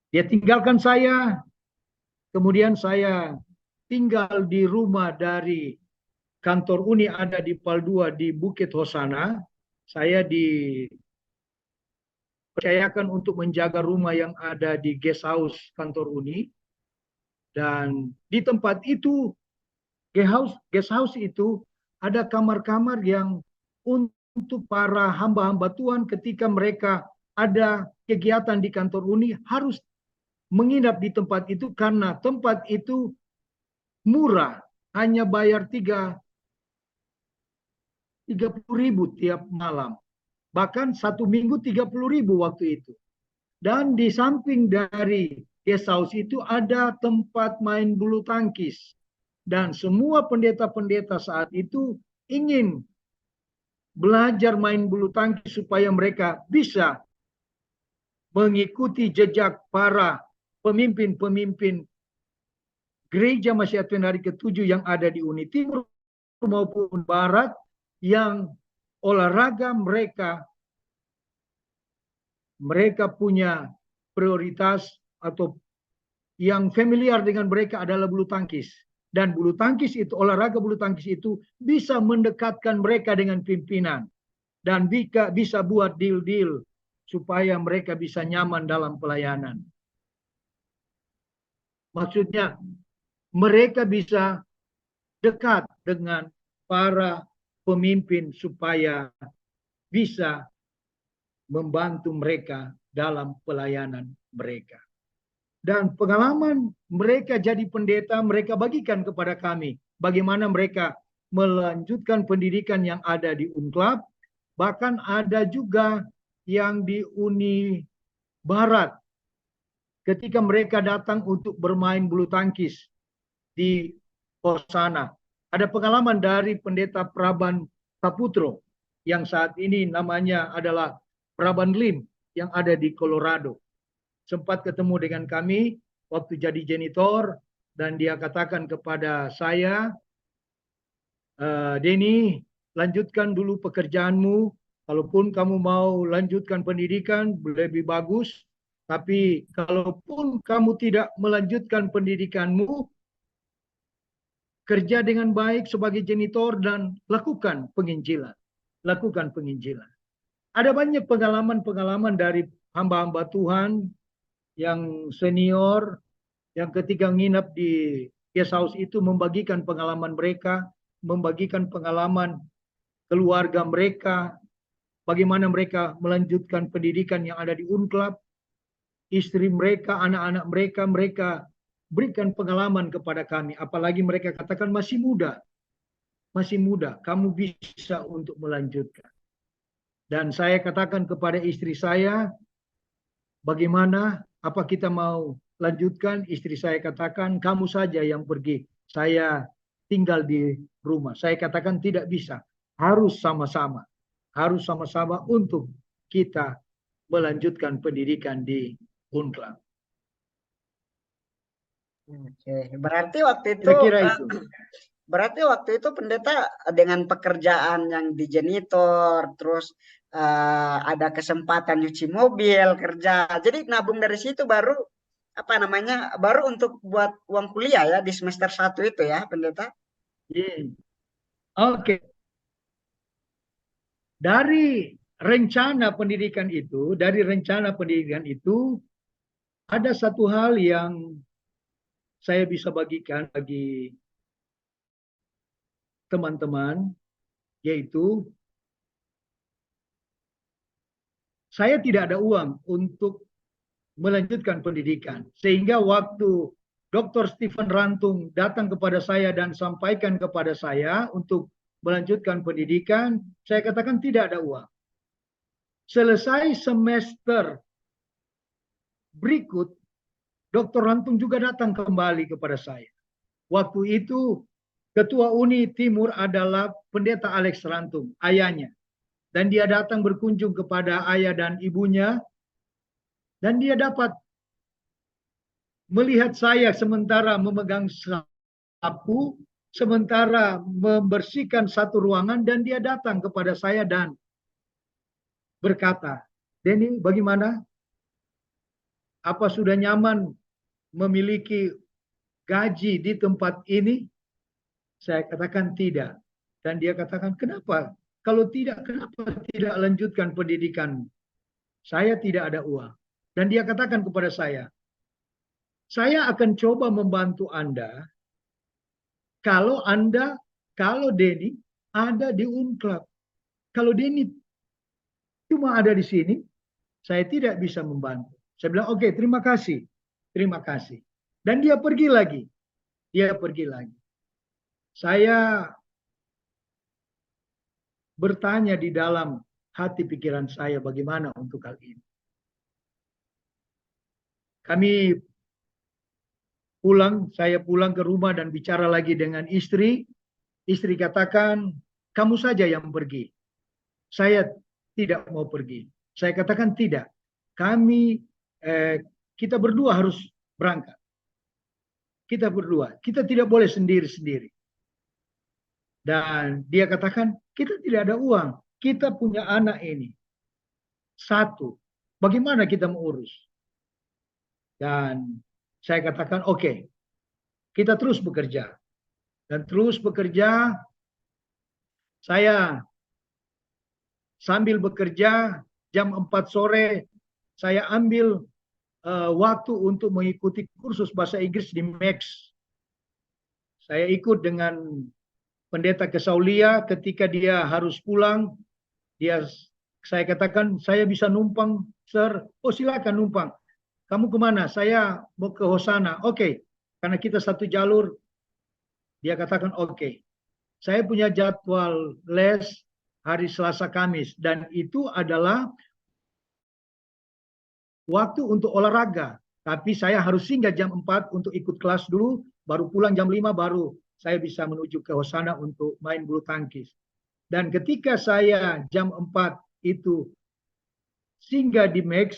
Dia tinggalkan saya. Kemudian saya tinggal di rumah dari kantor Uni ada di Pal 2 di Bukit Hosana. Saya dipercayakan untuk menjaga rumah yang ada di guest house kantor Uni. Dan di tempat itu, guest house itu ada kamar-kamar yang untuk para hamba-hamba Tuhan ketika mereka ada kegiatan di kantor Uni harus menginap di tempat itu karena tempat itu murah, hanya bayar 30.000 tiap malam. Bahkan 1 minggu 30.000 waktu itu. Dan di samping dari guest house itu ada tempat main bulu tangkis. Dan semua pendeta-pendeta saat itu ingin belajar main bulu tangkis supaya mereka bisa mengikuti jejak para pemimpin-pemimpin gereja Masih Advent hari ke-7 yang ada di Uni Timur maupun Barat yang olahraga mereka punya prioritas atau yang familiar dengan mereka adalah bulu tangkis. Dan bulu tangkis itu, olahraga bulu tangkis itu bisa mendekatkan mereka dengan pimpinan. Dan bisa buat deal-deal supaya mereka bisa nyaman dalam pelayanan. Maksudnya mereka bisa dekat dengan para pemimpin supaya bisa membantu mereka dalam pelayanan mereka. Dan pengalaman mereka jadi pendeta, mereka bagikan kepada kami. Bagaimana mereka melanjutkan pendidikan yang ada di UNCLAP. Bahkan ada juga yang di Uni Barat. Ketika mereka datang untuk bermain bulu tangkis di Hosana. Ada pengalaman dari pendeta Praban Kaputro yang saat ini namanya adalah Praban Lim yang ada di Colorado. Sempat ketemu dengan kami waktu jadi janitor dan dia katakan kepada saya, Denny, lanjutkan dulu pekerjaanmu. Kalaupun kamu mau lanjutkan pendidikan, lebih bagus. Tapi kalaupun kamu tidak melanjutkan pendidikanmu, kerja dengan baik sebagai janitor dan lakukan penginjilan. Lakukan penginjilan. Ada banyak pengalaman-pengalaman dari hamba-hamba Tuhan yang senior yang ketika nginap di guest house itu membagikan pengalaman mereka, membagikan pengalaman keluarga mereka, bagaimana mereka melanjutkan pendidikan yang ada di UNCLAP, istri mereka, anak-anak mereka, mereka berikan pengalaman kepada kami. Apalagi mereka katakan masih muda, kamu bisa untuk melanjutkan. Dan saya katakan kepada istri saya, bagaimana, apa kita mau lanjutkan? Istri saya katakan, kamu saja yang pergi. Saya tinggal di rumah. Saya katakan tidak bisa. Harus sama-sama. Harus sama-sama untuk kita melanjutkan pendidikan di UNCLAP. Oke, berarti waktu itu, Kira-kira itu. Berarti waktu itu pendeta dengan pekerjaan yang di janitor, terus ada kesempatan nyuci mobil, kerja. Jadi nabung dari situ baru baru untuk buat uang kuliah ya di semester 1 itu ya, pendeta. Oke. Dari rencana pendidikan itu, ada satu hal yang saya bisa bagikan bagi teman-teman, yaitu saya tidak ada uang untuk melanjutkan pendidikan. Sehingga waktu Dr. Stephen Rantung datang kepada saya dan sampaikan kepada saya untuk melanjutkan pendidikan, saya katakan tidak ada uang. Selesai semester berikut, Dr. Rantung juga datang kembali kepada saya. Waktu itu Ketua Uni Timur adalah Pendeta Alex Rantung, ayahnya. Dan dia datang berkunjung kepada ayah dan ibunya. Dan dia dapat melihat saya sementara memegang sapu sementara membersihkan satu ruangan dan dia datang kepada saya dan berkata, Denny, bagaimana? Apa sudah nyaman memiliki gaji di tempat ini? Saya katakan tidak. Dan dia katakan, kenapa? Kalau tidak, kenapa tidak lanjutkan pendidikan? Saya tidak ada uang. Dan dia katakan kepada saya akan coba membantu Anda kalau Denny ada di Unclub. Kalau Denny cuma ada di sini, saya tidak bisa membantu. Saya bilang, oke, terima kasih. Terima kasih. Dan dia pergi lagi. Saya bertanya di dalam hati pikiran saya bagaimana untuk hal ini. Saya pulang ke rumah dan bicara lagi dengan istri. Istri katakan, kamu saja yang pergi. Saya tidak mau pergi. Saya katakan tidak. Kita berdua harus berangkat. Kita berdua. Kita tidak boleh sendiri-sendiri. Dan dia katakan, kita tidak ada uang. Kita punya anak ini. Satu. Bagaimana kita mengurus? Dan saya katakan, oke, kita terus bekerja. Dan terus bekerja, saya sambil bekerja, jam 4 sore, saya ambil waktu untuk mengikuti kursus bahasa Inggris di Max. Saya ikut dengan pendeta Kesaulia ketika dia harus pulang. Saya katakan, saya bisa numpang, Sir. Oh, silakan numpang. Kamu kemana? Saya mau ke Hosana. Oke, karena kita satu jalur. Dia katakan oke. Saya punya jadwal les hari Selasa Kamis. Dan itu adalah waktu untuk olahraga. Tapi saya harus singgah jam 4 untuk ikut kelas dulu. Baru pulang jam 5 baru saya bisa menuju ke Hosana untuk main bulu tangkis. Dan ketika saya jam 4 itu singgah di Max,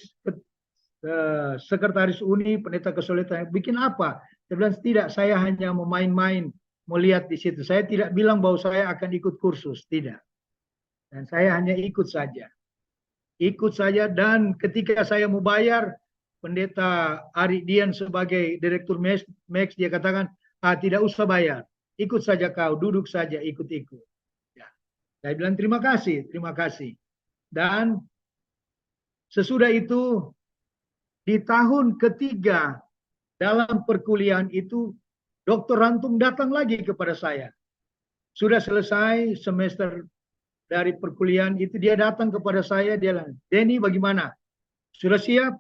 sekretaris Uni, pendeta Kesulitan, bikin apa? Saya bilang tidak, saya hanya mau main-main, mau lihat di situ. Saya tidak bilang bahwa saya akan ikut kursus, tidak. Dan saya hanya ikut saja. Ikut saja, dan ketika saya mau bayar, pendeta Ari Dian sebagai direktur Max, dia katakan, tidak usah bayar. Ikut saja kau, duduk saja, ikut-ikut. Ya. Saya bilang terima kasih. Dan sesudah itu, di tahun ketiga dalam perkuliahan itu, Dr. Rantung datang lagi kepada saya. Sudah selesai semester dari perkuliahan itu, dia datang kepada saya, dia bilang, Denny bagaimana? Sudah siap?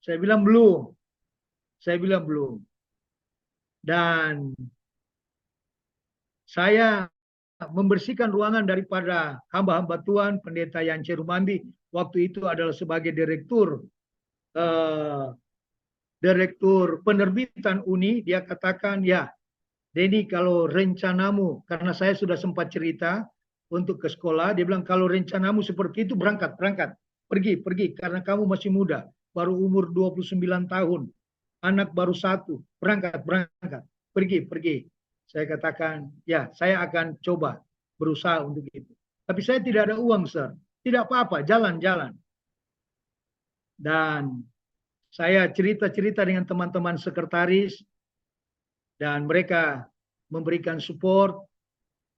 Saya bilang belum. Dan saya membersihkan ruangan daripada hamba-hamba Tuhan, pendeta Yance Rumambi, waktu itu adalah sebagai direktur penerbitan Uni. Dia katakan, ya Denny, kalau rencanamu, karena saya sudah sempat cerita untuk ke sekolah, dia bilang kalau rencanamu seperti itu, berangkat, pergi, karena kamu masih muda, baru umur 29 tahun, anak baru 1, berangkat, pergi. Saya katakan, ya saya akan coba berusaha untuk itu. Tapi saya tidak ada uang, Sir. Tidak apa-apa, jalan. Dan saya cerita-cerita dengan teman-teman sekretaris, dan mereka memberikan support,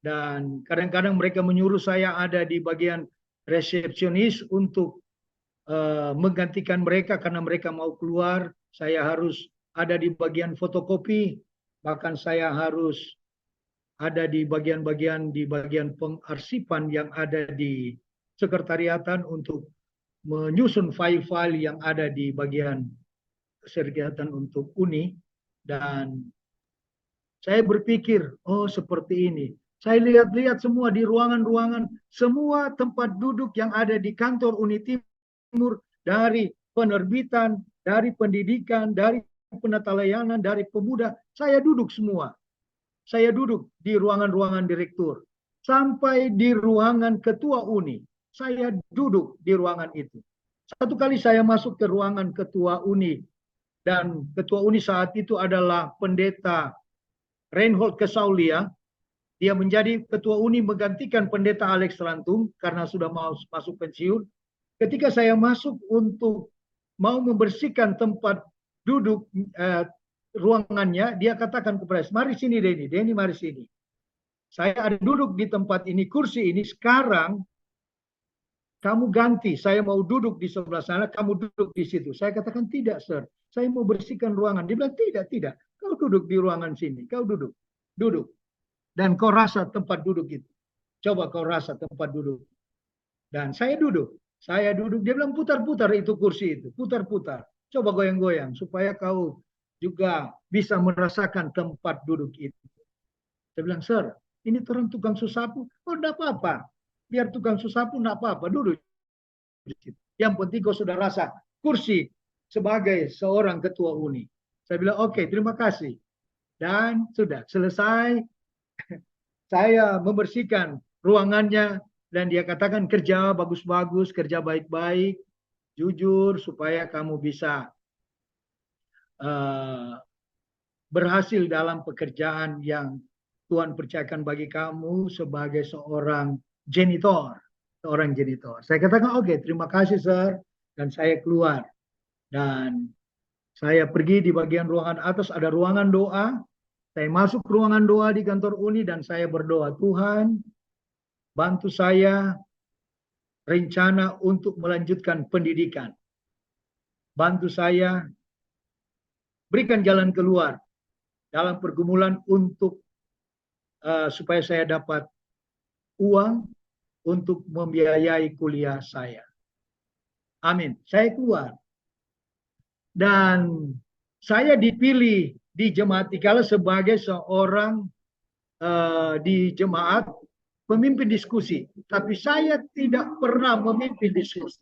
dan kadang-kadang mereka menyuruh saya ada di bagian resepsionis untuk menggantikan mereka karena mereka mau keluar. Saya harus ada di bagian fotokopi, bahkan saya harus ada di bagian pengarsipan yang ada di sekretariatan untuk menyusun file-file yang ada di bagian sekretariatan untuk Uni. Dan saya berpikir, oh seperti ini. Saya lihat-lihat semua di ruangan-ruangan, semua tempat duduk yang ada di kantor Uni Timur, dari penerbitan, dari pendidikan, dari penata layanan, dari pemuda, saya duduk semua. Saya duduk di ruangan-ruangan direktur. Sampai di ruangan ketua Uni, saya duduk di ruangan itu. Satu kali saya masuk ke ruangan ketua Uni, dan ketua Uni saat itu adalah pendeta Reinhold Kesaulia. Dia menjadi ketua UNI menggantikan pendeta Alex Rantum karena sudah mau masuk pensiun. Ketika saya masuk untuk mau membersihkan tempat duduk ruangannya, dia katakan kepada saya, mari sini Denny mari sini. Saya ada duduk di tempat ini, kursi ini, sekarang kamu ganti, saya mau duduk di sebelah sana, kamu duduk di situ. Saya katakan tidak, sir. Saya mau bersihkan ruangan. Dia bilang tidak. Kau duduk di ruangan sini, kau duduk. Dan kau rasa tempat duduk itu. Coba kau rasa tempat duduk. Dan saya duduk. Dia bilang putar-putar itu kursi itu. Putar-putar. Coba goyang-goyang. Supaya kau juga bisa merasakan tempat duduk itu. Saya bilang, sir, ini orang tukang susapu. Oh, enggak apa-apa. Biar tukang susapu enggak apa-apa. Duduk. Yang penting kau sudah rasa kursi sebagai seorang ketua UNI. Saya bilang, oke, terima kasih. Dan sudah selesai. Saya membersihkan ruangannya dan dia katakan kerja bagus-bagus, kerja baik-baik, jujur supaya kamu bisa berhasil dalam pekerjaan yang Tuhan percayakan bagi kamu sebagai seorang janitor. Saya katakan oke, terima kasih sir, dan saya keluar. Dan saya pergi di bagian ruangan atas, ada ruangan doa. Saya masuk ruangan doa di kantor UNI dan saya berdoa, Tuhan bantu saya rencana untuk melanjutkan pendidikan. Bantu saya berikan jalan keluar dalam pergumulan untuk supaya saya dapat uang untuk membiayai kuliah saya. Amin. Saya keluar. Dan saya dipilih di jemaat Tikala sebagai seorang di jemaat pemimpin diskusi. Tapi saya tidak pernah memimpin diskusi.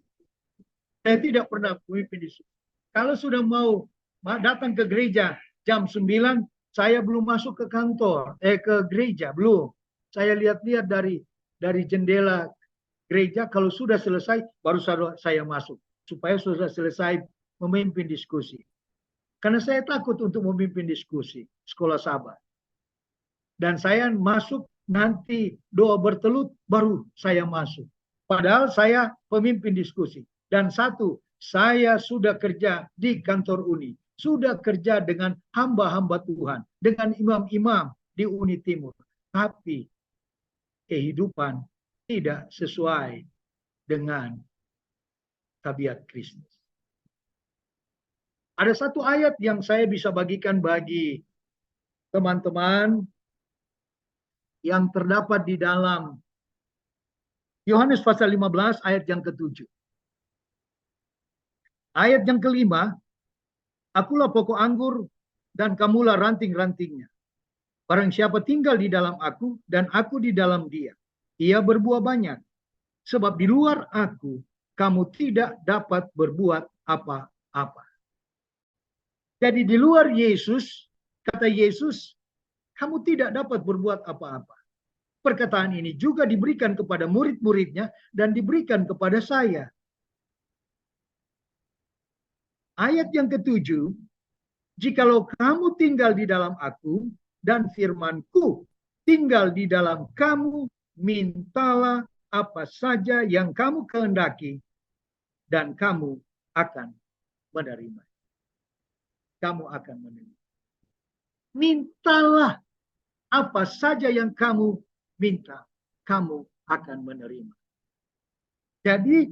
Saya tidak pernah memimpin diskusi. Kalau sudah mau datang ke gereja jam 9, saya belum masuk ke kantor, ke gereja, belum. Saya lihat-lihat dari jendela gereja, kalau sudah selesai, baru saya masuk. Supaya sudah selesai memimpin diskusi. Karena saya takut untuk memimpin diskusi sekolah sahabat. Dan saya masuk nanti doa bertelut baru saya masuk. Padahal saya pemimpin diskusi. Dan satu, saya sudah kerja di kantor UNI. Sudah kerja dengan hamba-hamba Tuhan. Dengan imam-imam di UNI Timur. Tapi kehidupan tidak sesuai dengan tabiat Kristus. Ada satu ayat yang saya bisa bagikan bagi teman-teman yang terdapat di dalam Yohanes pasal 15 ayat yang ke-7. Ayat yang kelima, akulah pokok anggur dan kamulah ranting-rantingnya. Barang siapa tinggal di dalam aku dan aku di dalam dia, ia berbuah banyak. Sebab di luar aku, kamu tidak dapat berbuat apa-apa. Jadi di luar Yesus, kata Yesus, kamu tidak dapat berbuat apa-apa. Perkataan ini juga diberikan kepada murid-muridnya dan diberikan kepada saya. Ayat yang ke-7, jikalau kamu tinggal di dalam aku dan firmanku tinggal di dalam kamu, mintalah apa saja yang kamu kehendaki dan kamu akan menerima. Kamu akan menerima. Mintalah apa saja yang kamu minta, kamu akan menerima. Jadi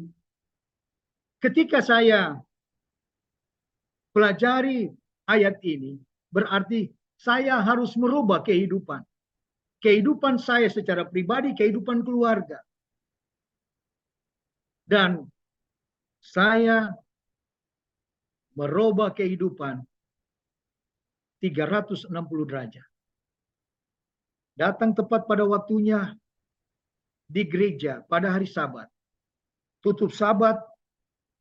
ketika saya pelajari ayat ini, berarti saya harus merubah kehidupan. Kehidupan saya secara pribadi, kehidupan keluarga. Dan saya merubah kehidupan 360 derajat. Datang tepat pada waktunya di gereja pada hari Sabat. Tutup Sabat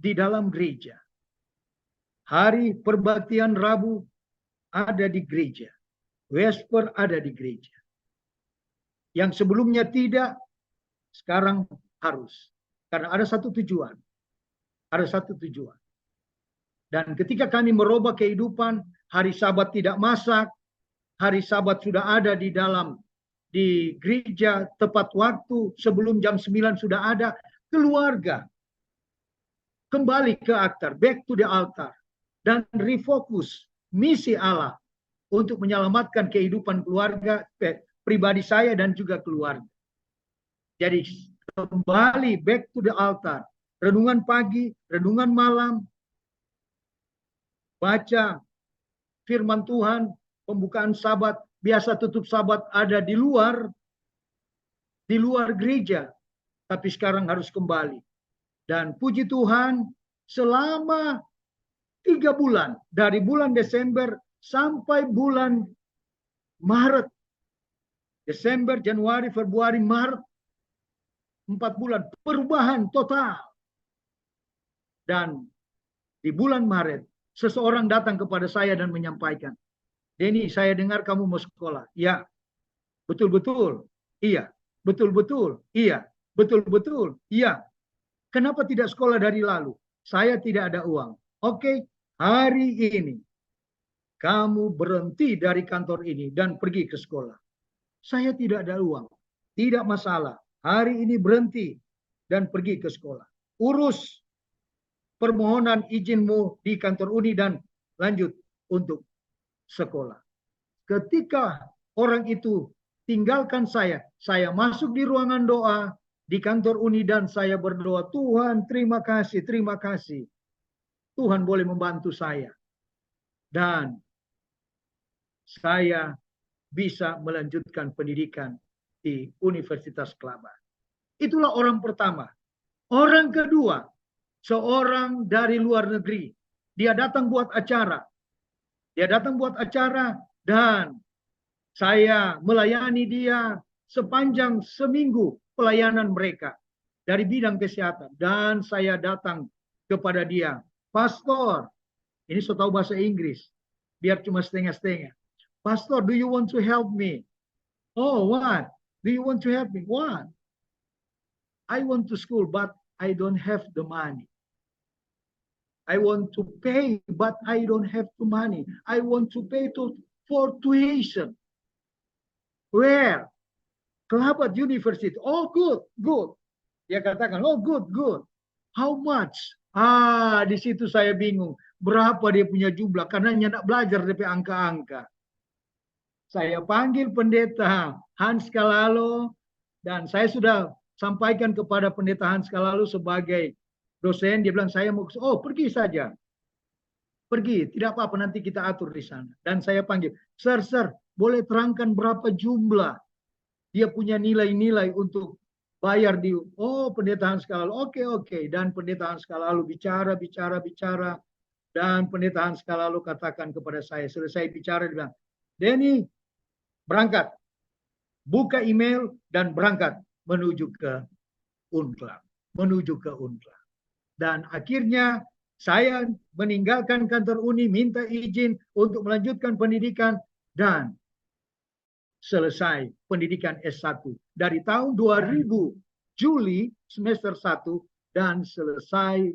di dalam gereja. Hari perbaktian Rabu ada di gereja. Vesper ada di gereja. Yang sebelumnya tidak, sekarang harus. Karena ada satu tujuan. Ada satu tujuan. Dan ketika kami merubah kehidupan, hari Sabat tidak masak, hari Sabat sudah ada di dalam di gereja tepat waktu, sebelum jam 9 sudah ada. Keluarga kembali ke akar, back to the altar, dan refocus misi Allah untuk menyelamatkan kehidupan keluarga pribadi saya dan juga keluarga. Jadi kembali back to the altar, renungan pagi, renungan malam, baca firman Tuhan, pembukaan Sabat, biasa tutup Sabat ada di luar gereja, tapi sekarang harus kembali. Dan puji Tuhan, selama 3 bulan, dari bulan Desember sampai bulan Maret, Desember, Januari, Februari, Maret, 4 bulan, perubahan total. Dan di bulan Maret, seseorang datang kepada saya dan menyampaikan, Denny, saya dengar kamu mau sekolah. Ya, betul-betul. Iya, betul-betul. Iya, betul-betul. Iya. Kenapa tidak sekolah dari lalu? Saya tidak ada uang. Oke, hari ini kamu berhenti dari kantor ini dan pergi ke sekolah. Saya tidak ada uang. Tidak masalah. Hari ini berhenti dan pergi ke sekolah. Urus permohonan izinmu di kantor Uni dan lanjut untuk sekolah. Ketika orang itu tinggalkan saya masuk di ruangan doa di kantor Uni dan saya berdoa, Tuhan terima kasih. Tuhan boleh membantu saya. Dan saya bisa melanjutkan pendidikan di Universitas Kelaba. Itulah orang pertama. Orang kedua, seorang dari luar negeri. Dia datang buat acara. Dan saya melayani dia sepanjang seminggu pelayanan mereka dari bidang kesehatan. Dan saya datang kepada dia, Pastor, ini saya tahu bahasa Inggris, biar cuma setengah-setengah. Pastor, do you want to help me? Oh, what? Do you want to help me? What? I want to school, but I don't have the money. I want to pay, but I don't have the money. I want to pay for tuition. Where? Kelabat University. Oh, good. Dia katakan, oh, good. How much? Di situ saya bingung. Berapa dia punya jumlah? Karena nyak belajar DP angka-angka. Saya panggil pendeta Hans Kalalo dan saya sudah sampaikan kepada pendeta Hans Kalalo sebagai dosen. Dia bilang saya mau, pergi saja. Pergi, tidak apa-apa nanti kita atur di sana. Dan saya panggil, sir, boleh terangkan berapa jumlah dia punya nilai-nilai untuk bayar di, pendeta Hans Kalalo. Oke. Dan pendeta Hans Kalalo bicara. Dan pendeta Hans Kalalo katakan kepada saya, selesai bicara, dia bilang, Denny, berangkat. Buka email dan berangkat menuju ke Unclub. Dan akhirnya saya meninggalkan kantor Uni, minta izin untuk melanjutkan pendidikan dan selesai pendidikan S1 dari tahun 2000 Juli semester 1 dan selesai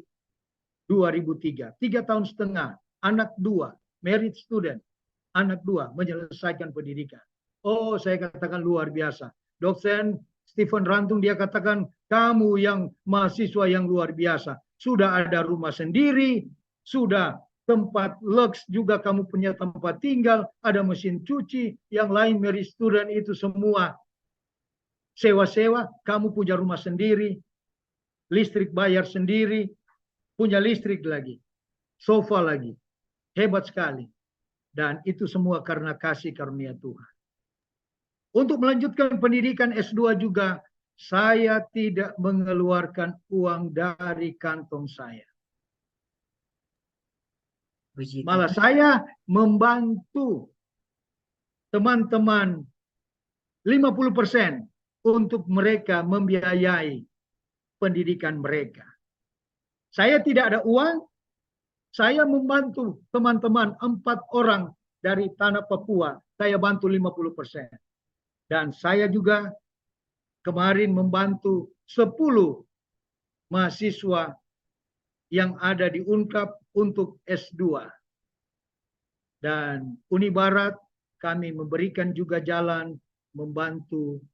2003. 3 tahun setengah, anak 2, married student, anak 2 menyelesaikan pendidikan. Saya katakan luar biasa. Dosen Stephen Rantung dia katakan, kamu yang mahasiswa yang luar biasa. Sudah ada rumah sendiri, sudah tempat lux juga kamu punya tempat tinggal, ada mesin cuci, yang lain married student itu semua sewa-sewa, kamu punya rumah sendiri, listrik bayar sendiri, punya listrik lagi, sofa lagi. Hebat sekali. Dan itu semua karena kasih karunia Tuhan. Untuk melanjutkan pendidikan S2 juga, saya tidak mengeluarkan uang dari kantong saya. Malah saya membantu teman-teman 50% untuk mereka membiayai pendidikan mereka. Saya tidak ada uang, saya membantu teman-teman 4 orang dari tanah Papua, saya bantu 50%. Dan saya juga kemarin membantu 10 mahasiswa yang ada di Unclub untuk S2. Dan Uni Barat kami memberikan juga jalan membantu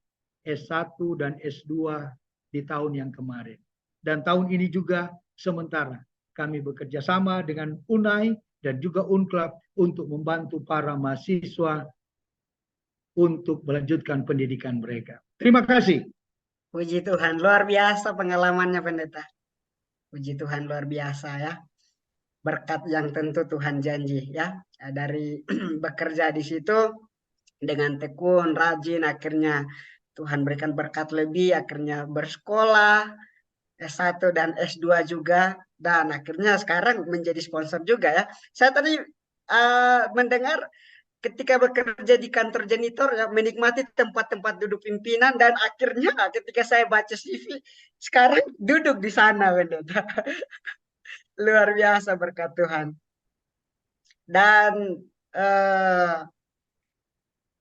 S1 dan S2 di tahun yang kemarin. Dan tahun ini juga sementara kami bekerja sama dengan UNAI dan juga UNCLAP untuk membantu para mahasiswa untuk melanjutkan pendidikan mereka. Terima kasih. Puji Tuhan, luar biasa pengalamannya pendeta. Puji Tuhan luar biasa ya. Berkat yang tentu Tuhan janji ya. Dari bekerja di situ dengan tekun, rajin, akhirnya Tuhan berikan berkat lebih, akhirnya bersekolah S1 dan S2 juga, dan akhirnya sekarang menjadi sponsor juga ya. Saya tadi mendengar ketika bekerja di kantor janitor ya, menikmati tempat-tempat duduk pimpinan, dan akhirnya ketika saya baca CV sekarang duduk di sana pendeta. Luar biasa berkat Tuhan. Dan eh,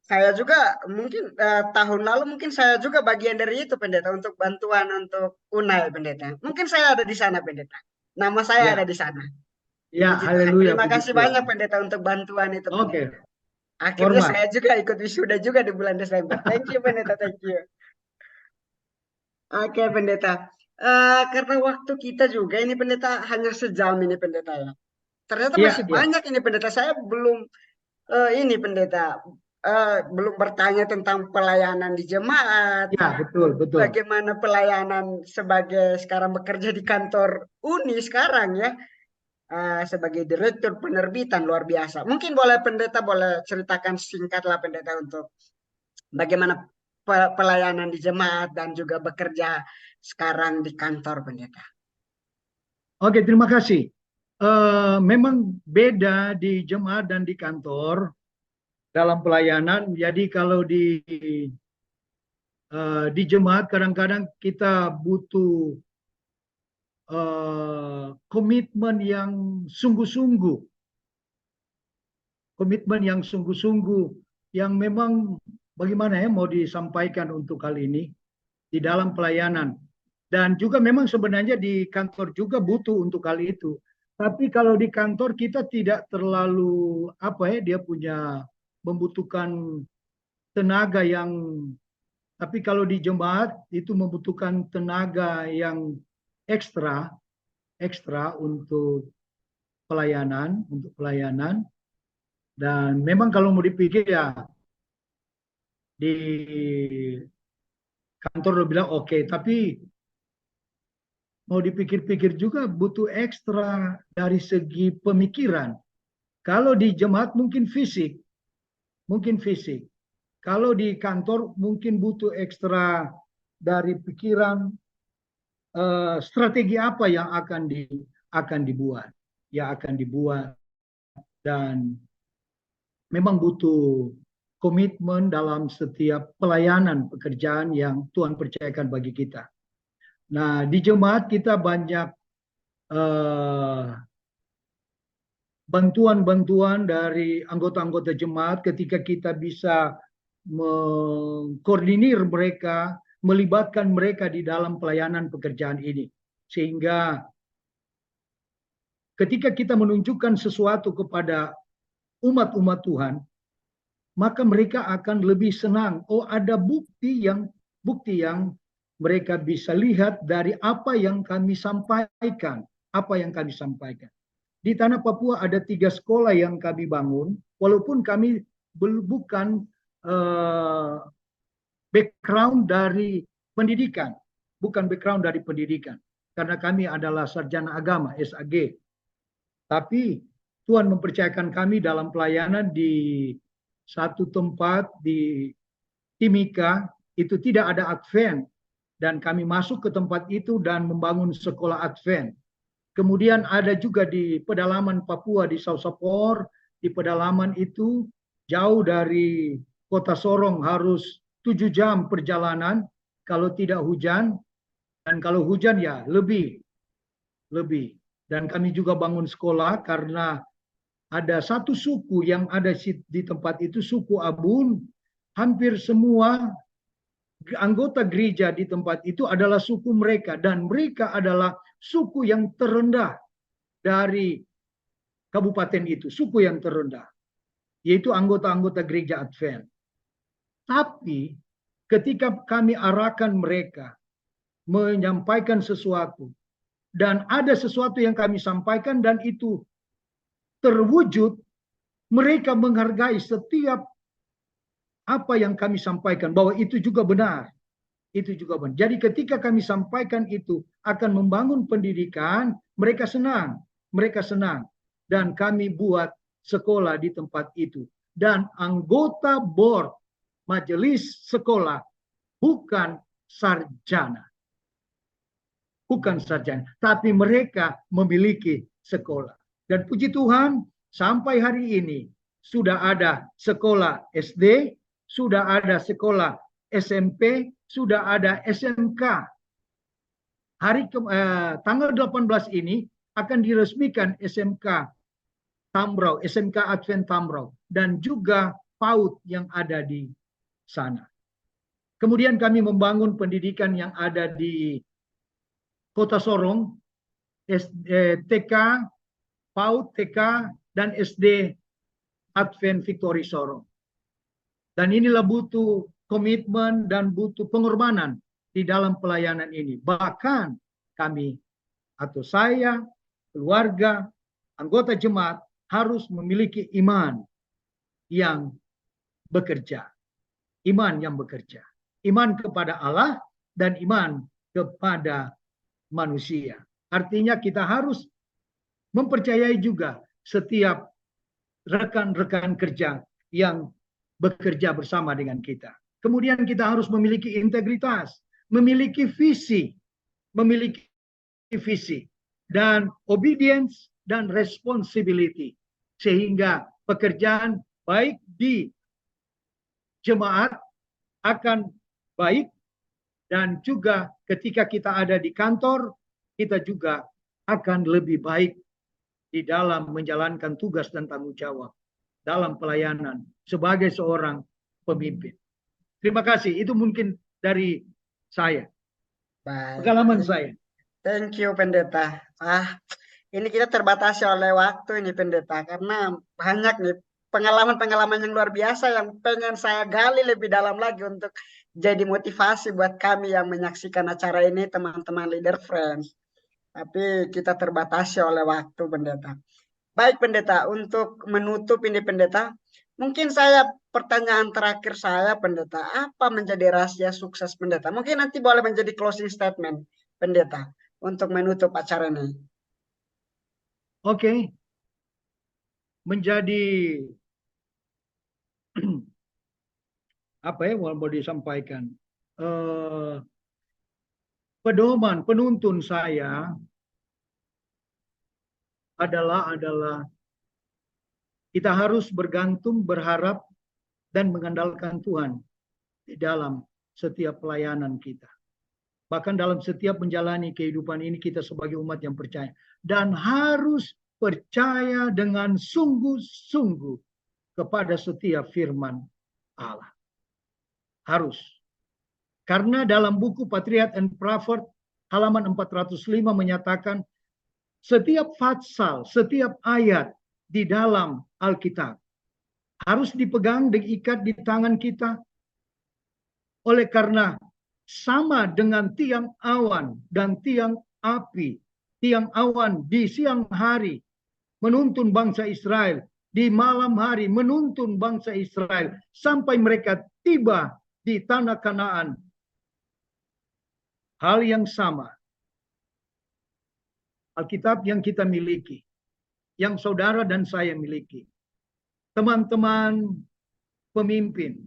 saya juga mungkin tahun lalu mungkin saya juga bagian dari itu pendeta, untuk bantuan untuk UNAI pendeta. Mungkin saya ada di sana pendeta. Nama saya ada Ya, di sana. ya, Puji Tuhan. haleluya, Terima puji kasih Tuhan. banyak pendeta untuk bantuan itu pendeta. Oke, Akhirnya hormat. saya juga ikut wisuda juga di bulan Desember. Thank you pendeta, thank you. Oke pendeta. Karena waktu kita juga ini pendeta hanya sejam ini pendeta ya. Ternyata Ya, masih ya, banyak ini pendeta. Saya belum ini pendeta, belum bertanya tentang pelayanan di jemaat, ya, betul, betul. bagaimana pelayanan sebagai sekarang bekerja di kantor Uni sekarang ya, sebagai direktur penerbitan, luar biasa. Mungkin boleh pendeta boleh ceritakan singkatlah pendeta untuk bagaimana pelayanan di jemaat dan juga bekerja sekarang di kantor pendeta. Oke, terima kasih. Memang beda di jemaat dan di kantor dalam pelayanan. Jadi kalau di jemaat kadang-kadang kita butuh komitmen yang sungguh-sungguh, komitmen yang sungguh-sungguh, yang memang bagaimana ya mau disampaikan untuk hal ini di dalam pelayanan. Dan juga memang sebenarnya di kantor juga butuh untuk hal itu. Tapi kalau di kantor kita tidak terlalu apa ya, dia punya membutuhkan tenaga yang, tapi kalau di jemaat itu membutuhkan tenaga yang ekstra, ekstra untuk pelayanan. Dan memang kalau mau dipikir ya di kantor lo bilang oke, tapi mau dipikir-pikir juga butuh ekstra dari segi pemikiran. Kalau di jemaat mungkin fisik, mungkin fisik. Kalau di kantor mungkin butuh ekstra dari pikiran, strategi apa yang akan dibuat, dan memang butuh komitmen dalam setiap pelayanan pekerjaan yang Tuhan percayakan bagi kita. Nah, di jemaat kita banyak bantuan-bantuan dari anggota-anggota jemaat ketika kita bisa mengkoordinir mereka, melibatkan mereka di dalam pelayanan pekerjaan ini. Sehingga ketika kita menunjukkan sesuatu kepada umat-umat Tuhan, maka mereka akan lebih senang. Oh, ada bukti yang mereka bisa lihat dari apa yang kami sampaikan, Di tanah Papua ada 3 sekolah yang kami bangun, walaupun kami bukan background dari pendidikan, karena kami adalah sarjana agama SAG. Tapi Tuhan mempercayakan kami dalam pelayanan di satu tempat di Timika, itu tidak ada Advent, dan kami masuk ke tempat itu dan membangun sekolah Advent. Kemudian ada juga di pedalaman Papua di Sausapor, di pedalaman itu jauh dari kota Sorong, harus 7 jam perjalanan kalau tidak hujan, dan kalau hujan ya lebih. Dan kami juga bangun sekolah karena ada satu suku yang ada di tempat itu, suku Abun. Hampir semua anggota gereja di tempat itu adalah suku mereka, dan mereka adalah suku yang terendah dari kabupaten itu, suku yang terendah, yaitu anggota-anggota gereja Advent. Tapi ketika kami arahkan mereka menyampaikan sesuatu dan ada sesuatu yang kami sampaikan dan itu terwujud, mereka menghargai setiap apa yang kami sampaikan bahwa itu juga benar. Itu juga benar. Jadi ketika kami sampaikan itu akan membangun pendidikan, mereka senang. Mereka senang. Dan kami buat sekolah di tempat itu. Dan anggota board majelis sekolah bukan sarjana. Bukan sarjana. Tapi mereka memiliki sekolah. Dan puji Tuhan, sampai hari ini sudah ada sekolah SD, sudah ada sekolah SMP, sudah ada SMK. Tanggal 18 ini akan diresmikan SMK Tambrau, SMK Advent Tambrau, dan juga PAUD yang ada di sana. Kemudian kami membangun pendidikan yang ada di Kota Sorong, TK, PAUD, TK, dan SD Advent Victory Sorong. Dan inilah butuh komitmen dan butuh pengorbanan di dalam pelayanan ini. Bahkan kami atau saya, keluarga, anggota jemaat harus memiliki iman yang bekerja. Iman yang bekerja. Iman kepada Allah dan iman kepada manusia. Artinya kita harus mempercayai juga setiap rekan-rekan kerja yang bekerja bersama dengan kita. Kemudian kita harus memiliki integritas, memiliki visi, dan obedience dan responsibility. Sehingga pekerjaan baik di jemaat akan baik, dan juga ketika kita ada di kantor, kita juga akan lebih baik di dalam menjalankan tugas dan tanggung jawab dalam pelayanan sebagai seorang pemimpin. Terima kasih. Itu mungkin dari saya. Baik. Pengalaman saya. Thank you, Pendeta. Ini kita terbatasi oleh waktu ini, Pendeta, karena banyak nih pengalaman-pengalaman yang luar biasa yang pengen saya gali lebih dalam lagi untuk jadi motivasi buat kami yang menyaksikan acara ini, teman-teman Leader Friends. Tapi kita terbatasi oleh waktu, Pendeta. Baik, Pendeta, untuk menutup ini, Pendeta, mungkin pertanyaan terakhir saya, Pendeta, apa menjadi rahasia sukses Pendeta? Mungkin nanti boleh menjadi closing statement, Pendeta, untuk menutup acara ini. Oke. Menjadi apa ya mau disampaikan? Pedoman, penuntun saya adalah kita harus bergantung, berharap, dan mengandalkan Tuhan di dalam setiap pelayanan kita. Bahkan dalam setiap menjalani kehidupan ini kita sebagai umat yang percaya. Dan harus percaya dengan sungguh-sungguh kepada setiap firman Allah. Harus. Karena dalam buku Patriarch and Prophet halaman 405 menyatakan setiap pasal, setiap ayat di dalam Alkitab harus dipegang, diikat di tangan kita. Oleh karena sama dengan tiang awan dan tiang api, tiang awan di siang hari menuntun bangsa Israel, di malam hari menuntun bangsa Israel sampai mereka tiba di tanah Kanaan. Hal yang sama. Alkitab yang kita miliki, yang saudara dan saya miliki, teman-teman pemimpin,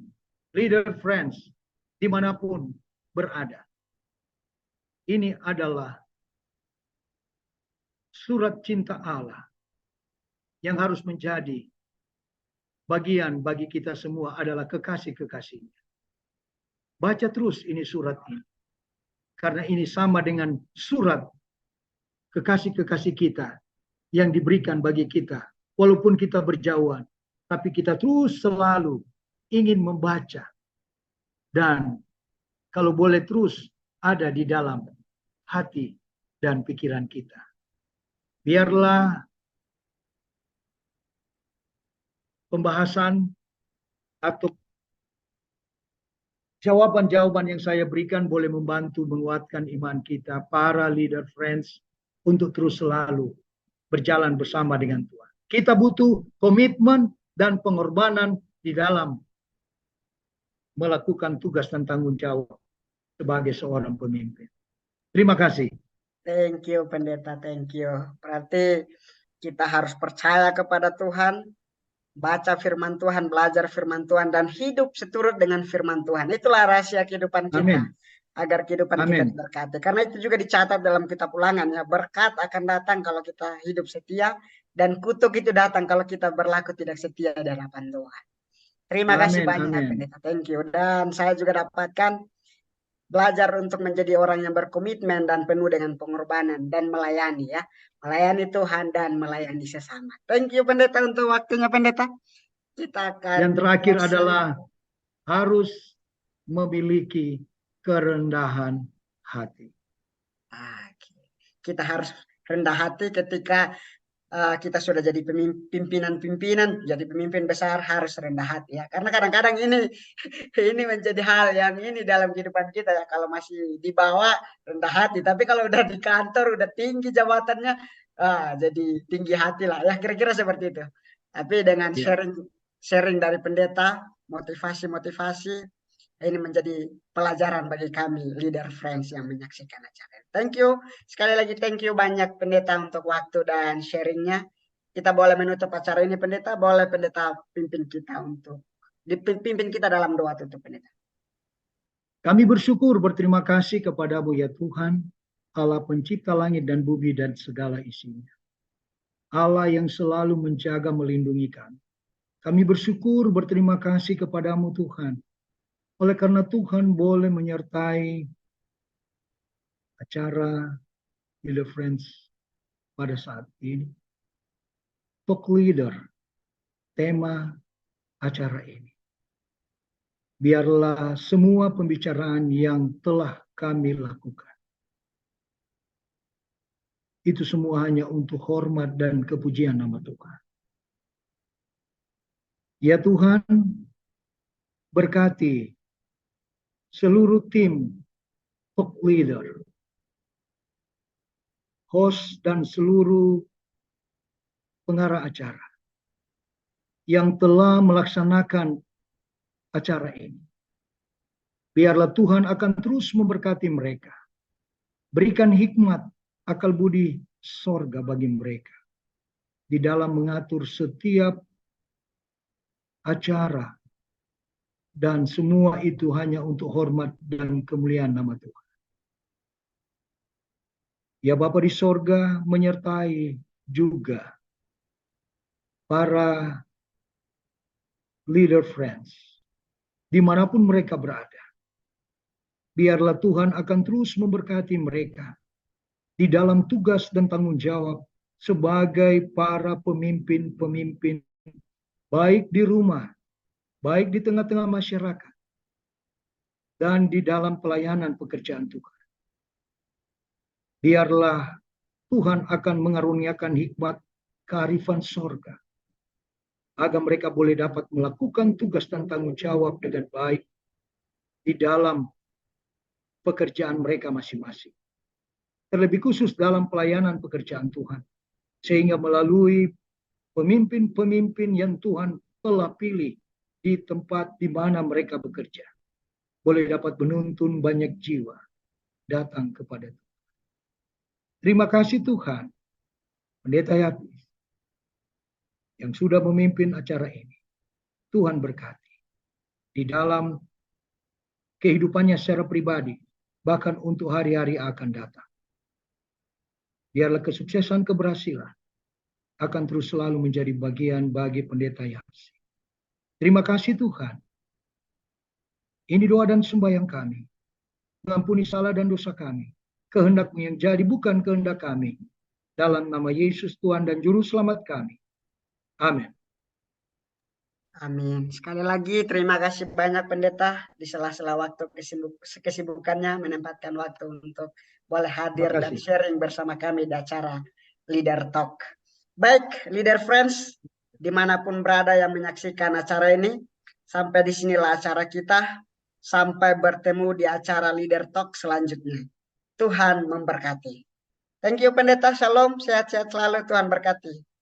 leader friends, dimanapun berada. Ini adalah surat cinta Allah yang harus menjadi bagian bagi kita semua adalah kekasih-kekasihnya. Baca terus ini surat ini. Karena ini sama dengan surat kekasih-kekasih kita yang diberikan bagi kita. Walaupun kita berjauhan, tapi kita terus selalu ingin membaca. Dan kalau boleh terus ada di dalam hati dan pikiran kita. Biarlah pembahasan atau jawaban-jawaban yang saya berikan boleh membantu menguatkan iman kita, para leader friends, untuk terus selalu berjalan bersama dengan Tuhan. Kita butuh komitmen dan pengorbanan di dalam melakukan tugas dan tanggung jawab sebagai seorang pemimpin. Terima kasih. Thank you, Pendeta. Thank you. Berarti kita harus percaya kepada Tuhan, baca firman Tuhan, belajar firman Tuhan, dan hidup seturut dengan firman Tuhan. Itulah rahasia kehidupan kita. Amin. Agar kehidupan kita Amin. diberkati. Karena itu juga dicatat dalam kitab Ulangan, ya, berkat akan datang kalau kita hidup setia, dan kutuk itu datang kalau kita berlaku tidak setia di hadapan Tuhan. Terima kasih Amin. banyak, Amin. Pendeta. Thank you. Dan saya juga dapatkan belajar untuk menjadi orang yang berkomitmen dan penuh dengan pengorbanan dan melayani, ya. Melayani Tuhan dan melayani sesama. Thank you, Pendeta, untuk waktunya, Pendeta. Kita akan Yang terakhir adalah harus memiliki kerendahan hati. Kita harus rendah hati ketika kita sudah jadi pimpinan, jadi pemimpin besar, harus rendah hati, ya. Karena kadang-kadang ini menjadi hal yang ini dalam kehidupan kita, ya. Kalau masih di bawah rendah hati, tapi kalau udah di kantor, udah tinggi jabatannya, jadi tinggi hati lah, ya. Kira-kira seperti itu. Tapi dengan sharing dari pendeta, motivasi, ini menjadi pelajaran bagi kami leader friends yang menyaksikan acara. Thank you. Sekali lagi thank you banyak, Pendeta, untuk waktu dan sharingnya. Kita boleh menutup acara ini, Pendeta. Boleh Pendeta pimpin kita dipimpin kita dalam doa tutup, Pendeta. Kami bersyukur, berterima kasih kepadamu ya Tuhan, Allah pencipta langit dan bumi dan segala isinya. Allah yang selalu menjaga, melindungi kami. Kami bersyukur, berterima kasih kepadamu Tuhan. Oleh karena Tuhan boleh menyertai acara Leader Friends pada saat ini. Talk Leader, tema acara ini. Biarlah semua pembicaraan yang telah kami lakukan, itu semua hanya untuk hormat dan kepujian nama Tuhan. Ya Tuhan, berkati seluruh tim Talk Leader, host dan seluruh pengarah acara yang telah melaksanakan acara ini. Biarlah Tuhan akan terus memberkati mereka. Berikan hikmat, akal budi sorga bagi mereka di dalam mengatur setiap acara, dan semua itu hanya untuk hormat dan kemuliaan nama Tuhan. Ya Bapa di sorga, menyertai juga para leader friends dimanapun mereka berada. Biarlah Tuhan akan terus memberkati mereka di dalam tugas dan tanggung jawab sebagai para pemimpin-pemimpin, baik di rumah, baik di tengah-tengah masyarakat, dan di dalam pelayanan pekerjaan Tuhan. Biarlah Tuhan akan mengaruniakan hikmat kearifan sorga, agar mereka boleh dapat melakukan tugas dan tanggung jawab dengan baik di dalam pekerjaan mereka masing-masing. Terlebih khusus dalam pelayanan pekerjaan Tuhan. Sehingga melalui pemimpin-pemimpin yang Tuhan telah pilih di tempat di mana mereka bekerja, boleh dapat menuntun banyak jiwa datang kepada Tuhan. Terima kasih Tuhan, Pendeta Yakub yang sudah memimpin acara ini. Tuhan berkati di dalam kehidupannya secara pribadi, bahkan untuk hari-hari akan datang. Biarlah kesuksesan, keberhasilan akan terus selalu menjadi bagian bagi Pendeta Yakub. Terima kasih Tuhan. Ini doa dan sembahyang kami. Mengampuni salah dan dosa kami. Kehendak-Mu yang jadi, bukan kehendak kami. Dalam nama Yesus Tuhan dan Juru Selamat kami. Amin. Amin. Sekali lagi terima kasih banyak Pendeta di sela-sela waktu kesibukannya menempatkan waktu untuk boleh hadir dan sharing bersama kami di acara Leader Talk. Baik, Leader Friends, dimanapun berada yang menyaksikan acara ini, sampai di sinilah acara kita. Sampai bertemu di acara Leader Talk selanjutnya. Tuhan memberkati. Thank you Pendeta, Shalom, sehat-sehat selalu, Tuhan berkati.